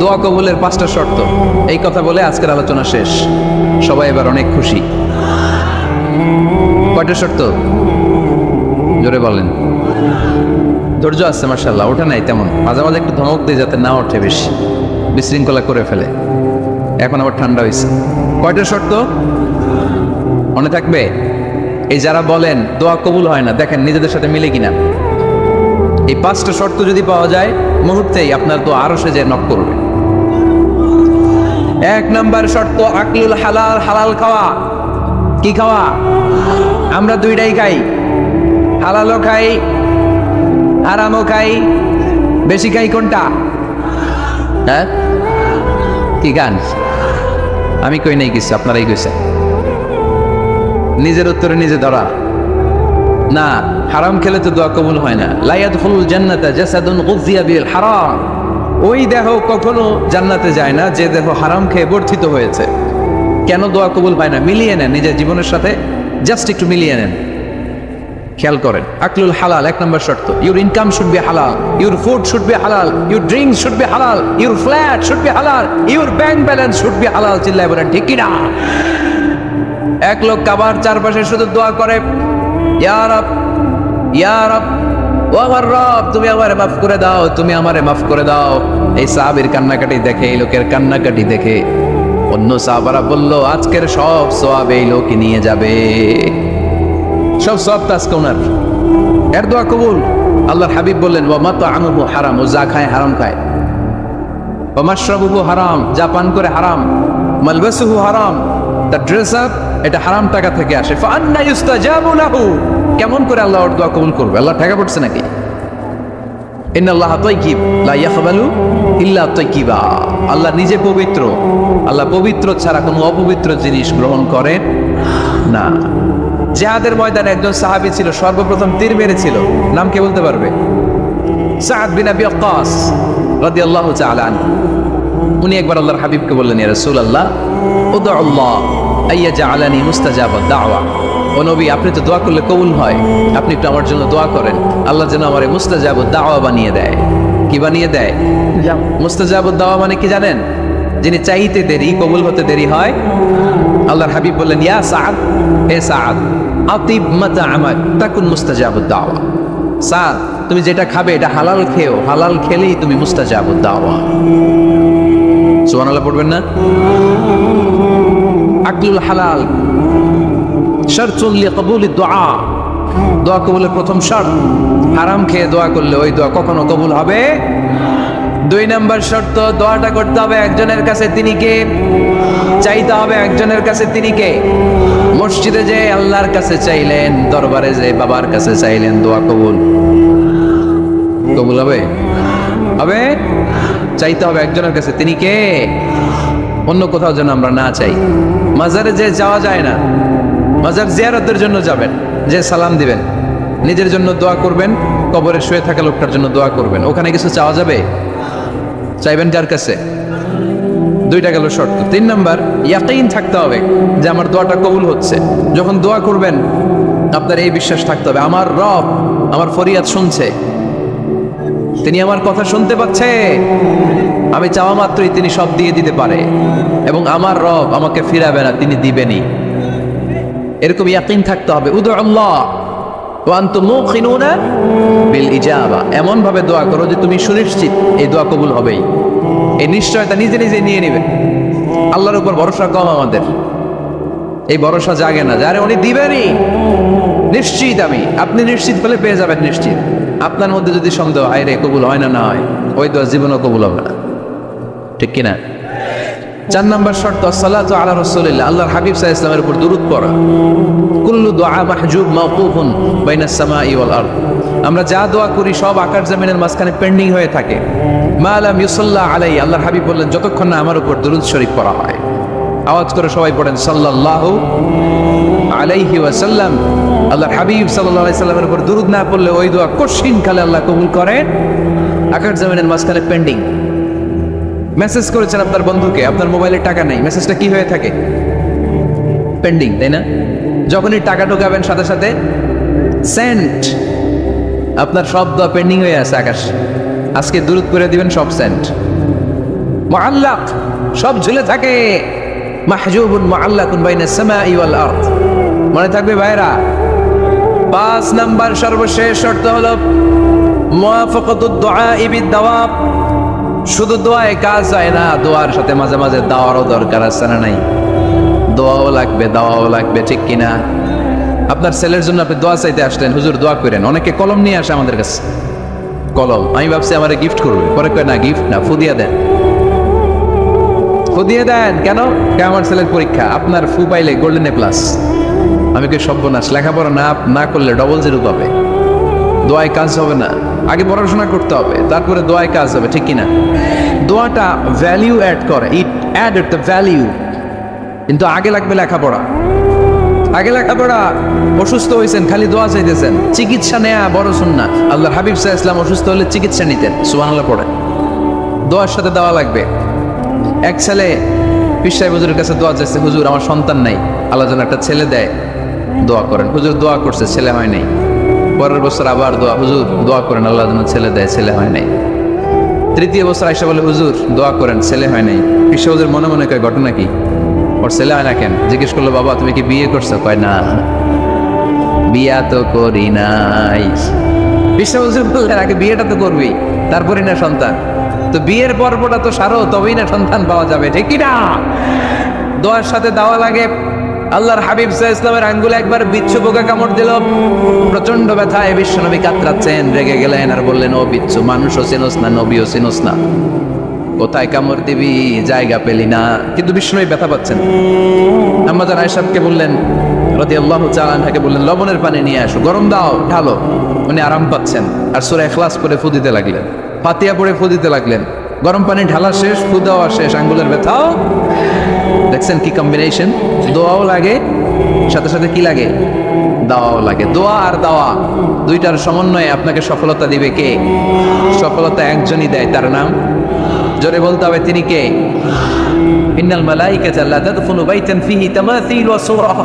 দোয়া কবুলের 5টা শর্ত। এই কথা বলে আজকের আলোচনা শেষ। সবাই এবার অনেক খুশি। কয়টা শর্ত? জোরে বলেন। ধৈর্য আছে মাশাআল্লাহ, ওঠে নাই তেমন, মাঝে মাঝে একটু ধমক দিয়ে যাতে না ওঠে, বেশি বিশৃঙ্খলা করে ফেলে। এখন আবার ঠান্ডা হয়েছে। কয়টা শর্ত মনে থাকবে? এই যারা বলেন দোয়া কবুল হয় না, দেখেন নিজেদের সাথে মিলে কিনা। এই 5টা শর্ত যদি পাওয়া যায়, মুহূর্তেই আপনার দোয়া আরো সে যে নক করবে। 1 নাম্বার শর্ত আকলুল হালাল, হালাল খাওয়া। কি খাওয়া? আমরা 2টাই খাই, হালালও খাই হারামও খাই। বেশি খাই কোনটা? হ্যাঁ কি গান? আমি কই নাই কিছু, আপনারাই কইছেন। নিজের উত্তরে নিজে ধরা না। হারাম খেলে তো দোয়া কবুল হয় না। লা ইয়াদখুলুল জান্নাতা জাসাদুন গুযিয়া বিল হারাম। ওই দেহ কখনো জান্নাতে যায় না যে দেহ হারাম খেয়ে বর্ধিত হয়েছে। কেন দোয়া কবুল হয় না? মিলিয়ে নেন নিজের জীবনের সাথে, জাস্ট একটু মিলিয়ে নেন, খেয়াল করেন। আকলুল হালাল 1 নম্বর শর্ত। ইউর ইনকাম শুড বি হালাল, ইউর ফুড শুড বি হালাল, ইউর ড্রিঙ্কস শুড বি হালাল, ইউর ফ্ল্যাট শুড বি হালাল, your bank balance should be হালাল। চিল্লায় বলেন ঠিক কি না? এক লোক কাবার চারপাশে শুধু দোয়া করে, ইয়া রব ইয়া রব, ও আমার রব তুমি আমারে মাফ করে দাও, তুমি আমারে মাফ করে দাও। এই সাহাবীর কান্নাকাটি দেখে, এই লোকের কান্নাকাটি দেখে অন্য সাহাবারা বলল আজকের সব সওয়াব এই লোকই নিয়ে যাবে, সব সওয়াব আজকে ওনার। এর দোয়া কবুল। আল্লাহর হাবিব বললেন ওয়া মাতআমুহু হারাম, ও যা খায় হারাম খায়। ওয়া মাশরাবুহু হারাম, যা পান করে হারাম। মালবাসুহু হারাম, তার ড্রেস আপ এটা হারাম টাকা থেকে আসে। ফাআন্না ইউস্তাজাবু লাহু, কেমন করে আল্লাহ ওর দোয়া কবুল করবে? আল্লাহ টাকা পড়ছে নাকি? ইন্নাল্লাহা তাইয়্যিব লা ইয়াকবালু ইল্লা তাইয়্যিবা। আল্লাহ নিজে পবিত্র, আল্লাহ পবিত্র ছাড়া কোনো অপবিত্র জিনিস গ্রহণ করেন না। জিহাদের ময়দানে একজন সাহাবী ছিল, সর্বপ্রথম তীর মেরেছিল, নাম কে বলতে পারবে? সাদ বিন আবি ওয়াক্কাস রাদিয়াল্লাহু তাআলা আনহু। উনি একবার আল্লাহর হাবিবকে বললেন, ইয়া রাসূলুল্লাহ উদউ আল্লাহ আইয়াজআলানি মুস্তাজাবাদ দাওয়া। ও নবী, আপনি তো দোয়া করলে কবুল হয়, আপনি একটু আমার জন্য দোয়া করেন, আল্লাহ যেন আমারে মুস্তাজাবুদ দাওয়া বানিয়ে দেয়। কি বানিয়ে দেয়? মুস্তাজাবুদ দাওয়া মানে কি জানেন? যিনি চাইতে দেরি কবুল হতে দেরি হয়। আল্লাহর হাবিব বললেন, ইয়া সাদ, হে সাদ, আতিব মাতআমাক তাকুন মুস্তাজাবুদ দাওয়া। সাদ, তুমি যেটা খাবে এটা হালাল খেও, হালাল খেলেই তুমি মুস্তাজাবুদ দাওয়া। সুবহানাল্লাহ পড়বেন না? আকলুল হালাল শারতুন লিকবুলিদ দুআ, দোয়া কবুলের প্রথম শর্ত। হারাম খেয়ে দোয়া করলে ওই দোয়া কখনো কবুল হবে। 2 নম্বর শর্ত, দোয়াটা করতে হবে একজনের কাছে, তিনি কে? চাইতে হবে একজনের কাছে, তিনি কে? মসজিদে যে আল্লাহর কাছে চাইলেন, দরবারে যে বাবার কাছে চাইলেন, দোয়া কবুল কবুল হবে? হবে? চাইতে হবে একজনের কাছে, তিনি কে? অন্য কোথাও যেন আমরা না চাই। মাজারে যে যাওয়া যায় না, মাজার জিয়ারতের জন্য যাবেন, যে সালাম দিবেন, নিজের জন্য দোয়া করবেন, কবরে শুয়ে থাকা লোকটার জন্য দোয়া করবেন। ওখানে কিছু চাওয়া যাবে? চাইবেন কার কাছে? 2টা গেল শর্ত। 3 নাম্বার, ইয়াকিন থাকতে হবে যে আমার দোয়াটা কবুল হচ্ছে। যখন দোয়া করবেন আপনার এই বিশ্বাস থাকতে হবে, আমার রব আমার ফরিয়াদ শুনছে, তিনি আমার কথা শুনতে পাচ্ছে, আমি চাওয়া মাত্রই তিনি সব দিয়ে দিতে পারে, এবং আমার রব আমাকে ফিরাবে না, তিনি দিবেনই। এরকম ইয়াকিন থাকতে হবে। উদু আল্লাহ ওয়া আনতুম মুকিনুনা বিল ইজাবা, এমন ভাবে দোয়া করো যে তুমি সুনিশ্চিত এই দোয়া কবুল হবেই। এই নিশ্চয়তা নিজে নিজে নিয়ে নেবে। আল্লাহর উপর ভরসা কম আমাদের, এই ভরসা জাগে না, যারে উনি দিবেনই, নিশ্চিত আমি। আপনি নিশ্চিত হলে পেয়ে যাবেন নিশ্চিত। আপনার মধ্যে যদি সন্দেহ হয় রে কবুল হয় না, না হয়, ওই দোয়া জীবনও কবুল হবে না, ঠিক কিনা? 4 নম্বর শর্ত, সালাতু আলা রাসূলিল্লাহ, আল্লাহর হাবিব সাল্লাল্লাহু আলাইহি ওয়াসাল্লামের উপর দুরূদ পড়া। কুল্লু দুআ মাহজুব মাওকুফুন বাইনাস সামাই ওয়াল আরদ, আমরা যা দোয়া করি সব আকাশ জমিনের মাঝখানে পেন্ডিং হয়ে থাকে। মা লাম ইউসাল্লা আলাইহি, আল্লাহর হাবিব বললেন যতক্ষণ না আমার উপর দুরূদ শরীফ পড়া হয়। আওয়াজ করে সবাই পড়েন সাল্লাল্লাহু আলাইহি ওয়াসাল্লাম। আল্লাহর হাবিব সাল্লাল্লাহু আলাইহি সাল্লামের উপর দুরূদ না পড়লে ওই দোয়া কঠিন কালে আল্লাহ কবুল করেন, আকাশ জমিনের মাঝখানে পেন্ডিং। মেসেজ করেছেন আপনার বন্ধুকে, আপনার মোবাইলে টাকা নেই, মেসেজটা কি হয়ে থাকে? পেন্ডিং, তাই না? যখনই টাকা ঢোকাবেন সাথে সাথে সেন্ট, আপনার সব দোয়া পেন্ডিং হয়ে আছে আকাশ। আজকে দুরূদ করে দিবেন, সব সেন্ট। মুআল্লাক, সব ঝুলে থাকে। মাহজুবুন মুআল্লাকুন বাইনাস সামাই ওয়াল আরদ, মনে থাকবে ভাইরা। 5 নাম্বার সর্বশেষ শর্ত হলো মুওয়াফাকাতুদ দুআ বিদ দাওয়াব, শুধু দোয়ায় কাজ হয় না, দোয়ার সাথে মাঝে মাঝে দাওয়ারও দরকার আছে না নাই? দোয়াও লাগবে, দাওয়াও লাগবে, ঠিক কিনা? আপনার ছেলের জন্য আপনি দোয়া চাইতে আসলেন, হুজুর দোয়া করেন। অনেকে কলম নিয়ে আসে আমাদের কাছে, কলম। আমি ভাবছি আমারে গিফট করবে, পরে কয় না গিফট না, ফুদিয়া দেন। ফুদিয়ে দেন কেন? আমার ছেলের পরীক্ষা, আপনার ফু পাইলে গোল্ডেন প্লাস। আমি কই সর্বনাশ, লেখাপড়া না করলে ডবল 0 পাবে, দোয়ায় কাজ হবে না। আগে পড়াশোনা করতে হবে, তারপরে দোয়ায় কাজ হবে, ঠিক কিনা? দোয়াটা ভ্যালিউ অ্যাড করে, ইট অ্যাডেড দ্য ভ্যালিউ। কিন্তু আগে লাগবে লেখাপড়া, আগে লেখাপড়া। অসুস্থ হয়েছেন, খালি দোয়া চাইতেছেন, চিকিৎসা নেয়া বড় সুন্নাহ। আল্লাহর হাবিব সাল্লাল্লাহু আলাইহি ওয়াসাল্লাম অসুস্থ হলে চিকিৎসা নিতেন, সুবহানাল্লাহ পড়ে। দোয়ার সাথে দেওয়া লাগবে। এক ছেলে পীর সাহেব হুজুরের কাছে দোয়া চাইছে, হুজুর আমার সন্তান নাই, আল্লাহ যেন একটা ছেলে দেয়, দোয়া করেন। হুজুর দোয়া করছে, ছেলে হয় নাই। পরের বছর আবার দোয়া, হুজুর দোয়া করেন আল্লাহ যেন ছেলে দেয়, ছেলে হয় নাই। 3য় বছর আইসা বলে, হুজুর দোয়া করেন, ছেলে হয় নাই। পীর সাহেব হুজুর মনে মনে কয় ঘটনা কি, ওর ছেলে হয় না কেন? জিজ্ঞেস করলো, বাবা তুমি কি বিয়ে করছো? কয় না, বিয়া তো করি নাই। পীর সাহেব হুজুর বললেন, আগে বিয়েটা তো করবি, তারপরে না সন্তান। তো বিয়ের পর্বটা তো সারো, তবেই না সন্তান পাওয়া যাবে, ঠিক কিনা? দোয়ার সাথে দেওয়া লাগে। আল্লাহর হাবিব সাল্লাল্লাহু আলাইহি ওয়াসাল্লামের আঙ্গুলে একবার বিচ্ছু পোকা কামড় দিল, প্রচন্ড ব্যথায় বিশ্বনবী কাতরাচ্ছেন, রেগে গেলেন আর বললেন, ও বিচ্ছু, মানুষও চিনোস না, নবীও চিনোস না, কোথায় কামড় দিবি, জায়গা পেলি না। কিন্তু বিশ্বনবী ব্যথা পাচ্ছেন। আম্মা জান আয়েশাকে বললেন রাদিয়াল্লাহু তাআলা আনহাকে বললেন, লবণের পানি নিয়ে আসো, গরম দাও, ঢালো। উনি আরাম পাচ্ছেন, আর সূরা ইখলাস পড়ে ফু দিতে লাগলেন, ফাতিহা পড়ে ফু দিতে লাগলেন। গরম পানি ঢালা শেষ, ফু দেওয়া শেষ, আঙ্গুলের ব্যথাও। দেখছেন কি কম্বিনেশন? দোয়াও লাগে, সাথে সাথে কি লাগে? দাওয়াও লাগে। দোয়া আর দাওয়া দুইটার সমন্বয়ে আপনাকে সফলতা দিবে কে? সফলতা একজনই দেয়, তার নাম জোরে বলতে হবে, তিনি কে? ইন্নাল মালাইকাতা লা তাদখুলু বাইতান ফিহি তামাসিল ওয়া সুরাহ,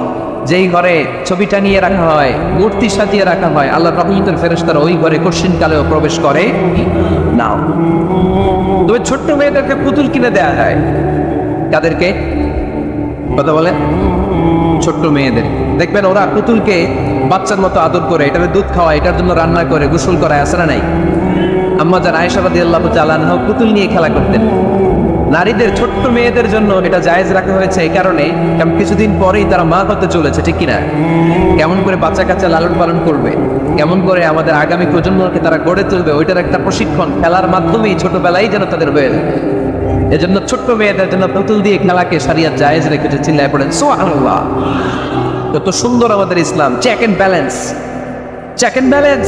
যেই ঘরে ছবি টানিয়ে রাখা হয়, মূর্তি সাজিয়ে রাখা হয়, আল্লাহর রহমতের ফেরেশতারা ওই ঘরে কঠিন কালেও প্রবেশ করে না। তবে ছোট্ট মেয়েদেরকে পুতুল কিনে দেয়া হয়। কাদেরকে কথা বলেন? ছোট্ট মেয়েদের। দেখবেন ওরা পুতুলকে বাচ্চার মতো আদর করে, এটাকে দুধ খাওয়ায়, এটার জন্য রান্না করে, গোসল করায়, আছে না নাই? আম্মা জান আয়েশা রাদিয়াল্লাহু তাআলা আনহা পুতুল নিয়ে খেলা করতেন। নারীদের ছোট্ট মেয়েদের জন্য এটা জায়েজ রাখা হয়েছে এই কারণে, কারণ কিছুদিন পরেই তারা মা হতে চলেছে, ঠিক কিনা? কেমন করে বাচ্চা কাচ্চা লালন পালন করবে, কেমন করে আমাদের আগামী প্রজন্মকে তারা গড়ে তুলবে, ওইটার একটা প্রশিক্ষণ খেলার মাধ্যমেই ছোটবেলায় যেন তাদের হয়ে যায়। এজন্য ছোট্ট মেয়েদের জন্য পুতুল দিয়ে খেলাকে শরিয়ত জায়েজ রেখেছে। চিল্লায় পড়েন সুবহানাল্লাহ। কত সুন্দর আমাদের ইসলাম, check and balance, check and balance.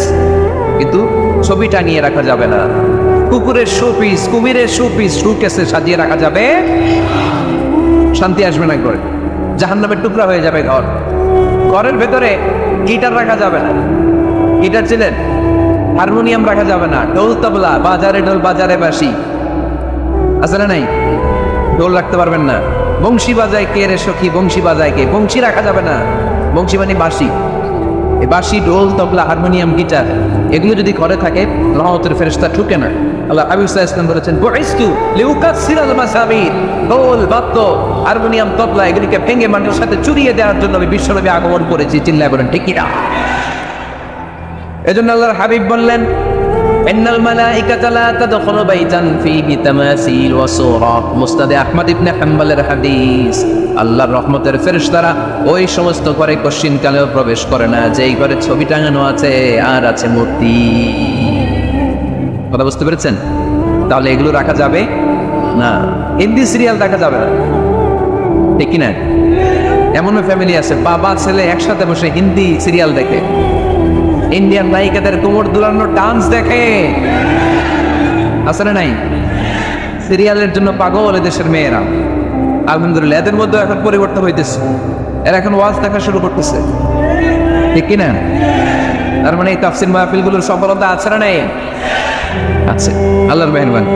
কিন্তু ছবি টাঙিয়ে রাখা যাবে না, কুকুরের শোপিস, কুমিরের শোপিস শোকেসে সাজিয়ে রাখা যাবে, শান্তি আসবে না ঘরে, জাহান্নামের টুকরা হয়ে যাবে ঘর। ঘরের ভেতরে গিটার রাখা যাবে না, গিটার ছিলেন, হারমোনিয়াম রাখা যাবে না, ঢোল তবলা, বাজারে ঢোল বাজারে বাঁশি আছে না নাই? ঢোল রাখতে পারবেন না। বংশী বাজায় কে রে সখী, বংশী বাজায় কে? বংশী রাখা যাবে না, বংশী মানে বাঁশি। এই বাঁশি, ঢোল তবলা, হারমোনিয়াম, গিটার এগুলো যদি ঘরে থাকে রহমতের ফেরেশতা ঢুকে না। আল্লাহ হাবিব সাল্লাল্লাহু আলাইহি ওয়াসাল্লাম বলেছেন, বুইসতু লিউকাসসিরাল মাসাবির, ঢোল বাদ্য হারমোনিয়াম তবলা এগুলিকে ভেঙে মানুষের সাথে চুরিয়ে দেওয়ার জন্য আমি বিশ্বনবী আগমন করেছি। চিল্লায় বলেন ঠিক কিনা? এজন্য আল্লাহর হাবিব বললেন, ইন্নাল মালাইকাতা লা তাদখুলু বাইতান ফীহি তামাসিল ওয়া সূরা। মুসনাদ আহমদ ইবনে হাম্বলের হাদিস। আল্লাহর রহমতের ফেরেশতারা ওই সমস্ত ঘরে কশিনকালেও প্রবেশ করে না যেই ঘরে ছবি টাঙানো আছে আর আছে মূর্তি। কথা বুঝতে পেরেছেন? তাহলে এগুলো রাখা যাবে না। হিন্দি সিরিয়াল দেখা যাবে না, ঠিক কিনা? এমনও ফ্যামিলি আছে বাবা ছেলে একসাথে বসে হিন্দি সিরিয়াল দেখে, ইন্ডিয়ান নায়িকাদের কোমর দুলানোর ডান্স দেখে, আছে না নাই? সিরিয়ালের জন্য পাগল এদেশের মেয়েরা। আলহামদুলিল্লাহ এদের মধ্যে এখন পরিবর্তন হইতেছে, এরা এখন ওয়াজ দেখা শুরু করতেছে, ঠিক কিনা? তার মানে এই তাফসীর মাহফিলগুলোর সফলতা আছে না নাই? আছে, আল্লাহর মেহেরবানি।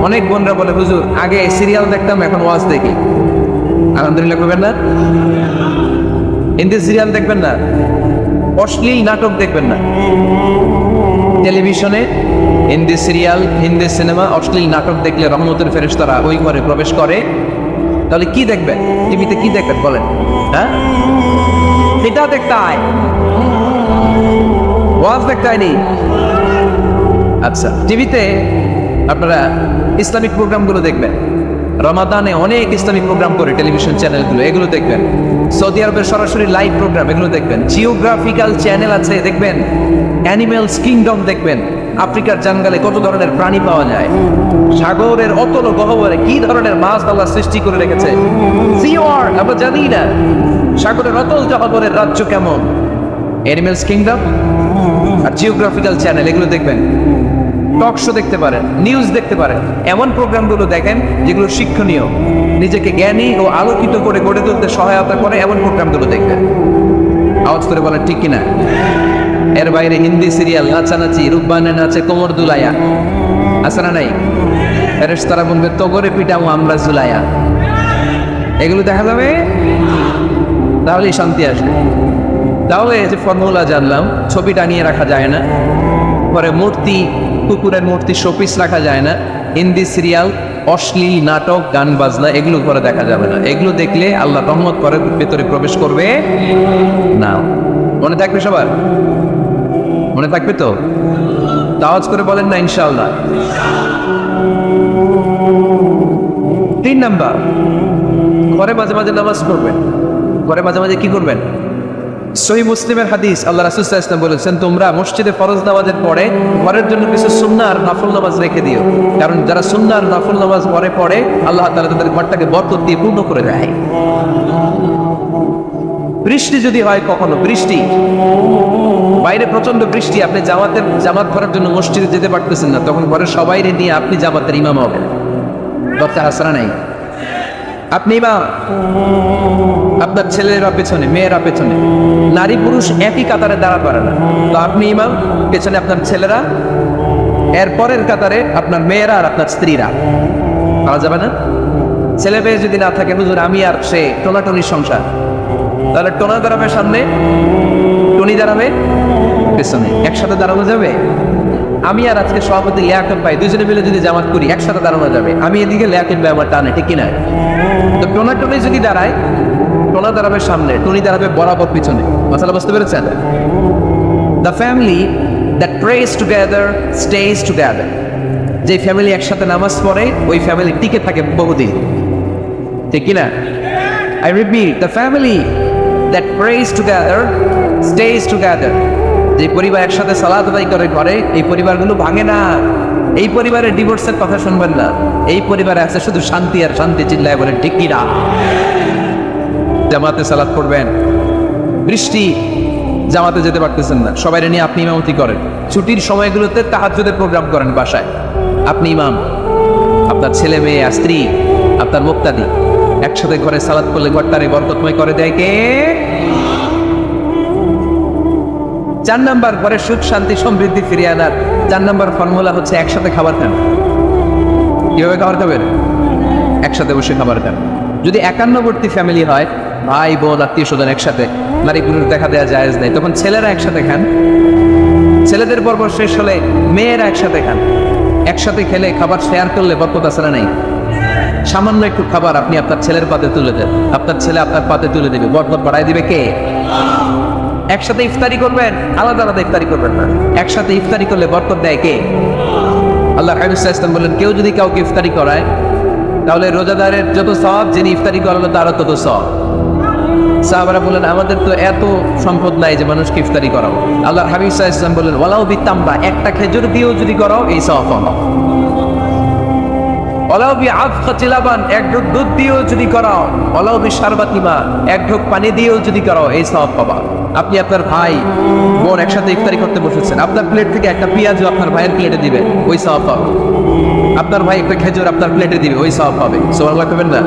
অনেক বোনরা বলে, হুজুর আগে সিরিয়াল দেখতাম এখন ওয়াজ দেখি। আলহামদুলিল্লাহ করবেন না? হিন্দি সিরিয়াল দেখবেন না, অশ্লীল নাটক দেখবেন না। টেলিভিশনে হিন্দি সিরিয়াল, হিন্দি সিনেমা, অশ্লীল নাটক দেখলে রহমতের ফেরেশতারা ওই ঘরে প্রবেশ করে। তাহলে কি দেখবেন? টিভিতে কি দেখবেন বলেন? হ্যাঁ, এটা দেখতে হয়, ওয়াজ দেখতে হয়নি। আচ্ছা, টিভিতে আপনারা ইসলামিক প্রোগ্রামগুলো দেখবেন। রমাদানে অনেক ইসলামিক প্রোগ্রাম করে টেলিভিশন চ্যানেলগুলো, এগুলো দেখবেন। সৌদি আরবের সরাসরি লাইভ প্রোগ্রাম, এগুলো দেখবেন। জিওগ্রাফিক্যাল চ্যানেল আছে, দেখবেন। অ্যানিমেলস কিংডম দেখবেন। আফ্রিকার জঙ্গলে কত ধরনের প্রাণী পাওয়া যায়, সাগরের অতল গহ্বরে কি ধরনের মাছ আল্লাহ সৃষ্টি করে রেখেছে, সি ওয়ার্ল্ড আমরা জানি না। সাগরের অতল গহ্বরের রাজ্য কেমন, অ্যানিমেলস কিংডম আর জিওগ্রাফিক্যাল চ্যানেল এগুলো দেখবেন। টক শো দেখতে পারেন, নিউজ দেখতে পারেন। এমন প্রোগ্রামগুলো দেখেন যেগুলো শিক্ষণীয়, নিজেকে জ্ঞানী ও আলোকিত করে গড়ে তুলতে সহায়তা করে, এমন প্রোগ্রামগুলো দেখবেন। আওয়াজ করে বলেন ঠিক কিনা? এর বাইরে হিন্দি সিরিয়াল, নাচানাচি, রূপবানে নাচে কোমর দুলাইয়া, আছে না নাই? ফেরেশতারা বলবে তগরে পিটাও আমরা জুলাইয়া, এগুলো দেখা যাবে, তাহলেই শান্তি আসবে। তাহলে যে ফর্মুলা জানলাম, ছবি টানিয়ে রাখা যায় না, পরে মূর্তি, কুকুরের মূর্তি, শোপিস রাখা যায় না, হিন্দি সিরিয়াল, অশ্লীল নাটক, গান বাজনা এগুলো করে দেখা যাবে না। এগুলো দেখলে আল্লাহ রহমত করে ভেতরে প্রবেশ করবে না। মনে থাকবে সবার? মনে থাকবে তো? আওয়াজ করে বলেন না ইনশাআল্লাহ। 3 নাম্বার, ঘরে মাঝে মাঝে নামাজ পড়বেন। ঘরে মাঝে মাঝে কি করবেন? সহিহ মুসলিমের হাদিস, আল্লাহ রাসূল সাল্লাল্লাহু আলাইহি ওয়াসাল্লাম বলেছেন, তোমরা মসজিদে ফরজ নামাজের পরে ঘরের জন্য কিছু সুন্নাহ আর নফল নামাজ রেখে দিও, কারণ যারা সুন্নাহ আর নফল নামাজ ঘরে পড়ে আল্লাহ তাআলা তাদের ঘরটাকে বরকত দিয়ে পূর্ণ করে দেয়। বৃষ্টি যদি হয়, কখনো বৃষ্টি, বাইরে প্রচন্ড বৃষ্টি, আপনি জামাত করার জন্য মসজিদে যেতে পারতেছেন না, তখন ঘরের সবাইরে নিয়ে আপনি জামাতের ইমাম হবেন। দরকার হাসানা নাই, আপনি ইমাম, আপনার ছেলেরা পেছনে, মেয়েরা পেছনে, নারী পুরুষ একই কাতারে দাঁড়াতে পারে না, তো আপনি ইমাম, পেছনে আপনার ছেলেরা, এরপরের কাতারে আপনার মেয়েরা আর আপনার স্ত্রীরা। পাওয়া যাবে না? ছেলে মেয়ে যদি না থাকে, হুজুর আমি আর সে টোনাটনির সংসার, তাহলে টোনা দাঁড়াবে সামনে, টনি দাঁড়াবে পেছনে, একসাথে দাঁড়ানো যাবে? আমি আর আজকে সভাপতি লিয়াকত ভাই দুজনে মিলে যদি জামাত করি, একসাথে দাঁড়ানো যাবে? আমি এদিকে, লিয়াকত ভাই আমার টানে, ঠিক কিনা? তো টোনা টনি যদি দাঁড়ায়, টোনা দাঁড়াবে সামনে, টনি দাঁড়াবে বরাবর পিছনে। মশলা বুঝতে পেরেছেন? The family that prays together stays together. যে ফ্যামিলি একসাথে নামাজ পড়ে ওই ফ্যামিলি টিকে থাকে বহুদিন, ঠিক কিনা? I repeat, the family that prays together stays together. যে পরিবার একসাথে সালাত আদায় করে এই পরিবারগুলো ভাঙে না। এই পরিবারের ডিভোর্সের কথা শুনবেন না। এই পরিবারে আছে শুধু শান্তি আর শান্তি, চিল্লায় বলেন ঠিক কিনা? জামাতে সালাত পড়বেন, বৃষ্টি, জামাতে যেতে পারতেছেন না, সবাই নিয়ে আপনি ইমামতি করেন। ছুটির সময়গুলোতে তাহাজ্জুদের প্রোগ্রাম করেন বাসায়, আপনি ইমাম, আপনার ছেলে মেয়ে আর স্ত্রী, আপনার মুক্তাদি একসাথে ঘরে সালাত করলে ঘরটারে বরকতময় করে দেয় কে? 4 নাম্বার, ঘরে সুখ শান্তি সমৃদ্ধি ফিরিয়ে আনার 4 নাম্বার ফর্মুলা হচ্ছে একসাথে খাবার খান। কিভাবে খাবার খাবেন? একসাথে বসে খাবার খান। যদি একান্নবর্তী ফ্যামিলি হয়, ভাই বোন আত্মীয় স্বজন একসাথে, নারী পুরুষ দেখা দেওয়া জায়েজ নেই, তখন ছেলেরা একসাথে খান। ছেলেদের পর্ব শেষ হলে মেয়েরা একসাথে খান। একসাথে খেলে খাবার শেয়ার করলে বরকত আছে না নাই? সামান্য একটু খাবার আপনি আপনার ছেলের পাতে তুলে দেন, আপনার ছেলে আপনার পাতে তুলে দেবে, বরকত বাড়াই দিবে কে? একসাথে ইফতারি করবেন, আলাদা আলাদা ইফতারি করবেন না। একসাথে ইফতারি করলে বরকত দেয় কে? আল্লাহ হাবিব সাল্লাল্লাহু আলাইহি ওয়াসাল্লাম বলেন, কেউ যদি কাউকে ইফতারি করায় তাহলে রোজাদারের যত সওয়াব, যিনি ইফতারি করালো তারও তত সওয়াব। সাহাবারা বলেন, আমাদের তো এত সম্পদ নাই যে মানুষকে ইফতারি করাবো। আল্লাহ হাবিব সাল্লাল্লাহু আলাইহি ওয়াসাল্লাম বলেন, ওয়ালাউ বিতামরা, একটা খেজুর দিয়েও যদি করাও এই সওয়াব পাবা। ওয়ালাউ বিআফখাতি লাবান, এক ঢোক দুধ দিয়েও যদি করাও, ওয়ালাউ বিশারবাতি মা, এক ঢোক পানি দিয়েও যদি করাও এই সওয়াব পাবা। আপনি আপনার ভাই বোন একসাথে ইফতারি করতে বসেছেন, আপনার প্লেট থেকে একটা পেঁয়াজও আপনার ভাইয়ের প্লেটে দিবে, ওই সওয়াব পাবে। আপনার ভাই একটা খেজুর আপনার প্লেটে দিবে, ওই সওয়াব পাবে। সুবহানাল্লাহ, করবেন না?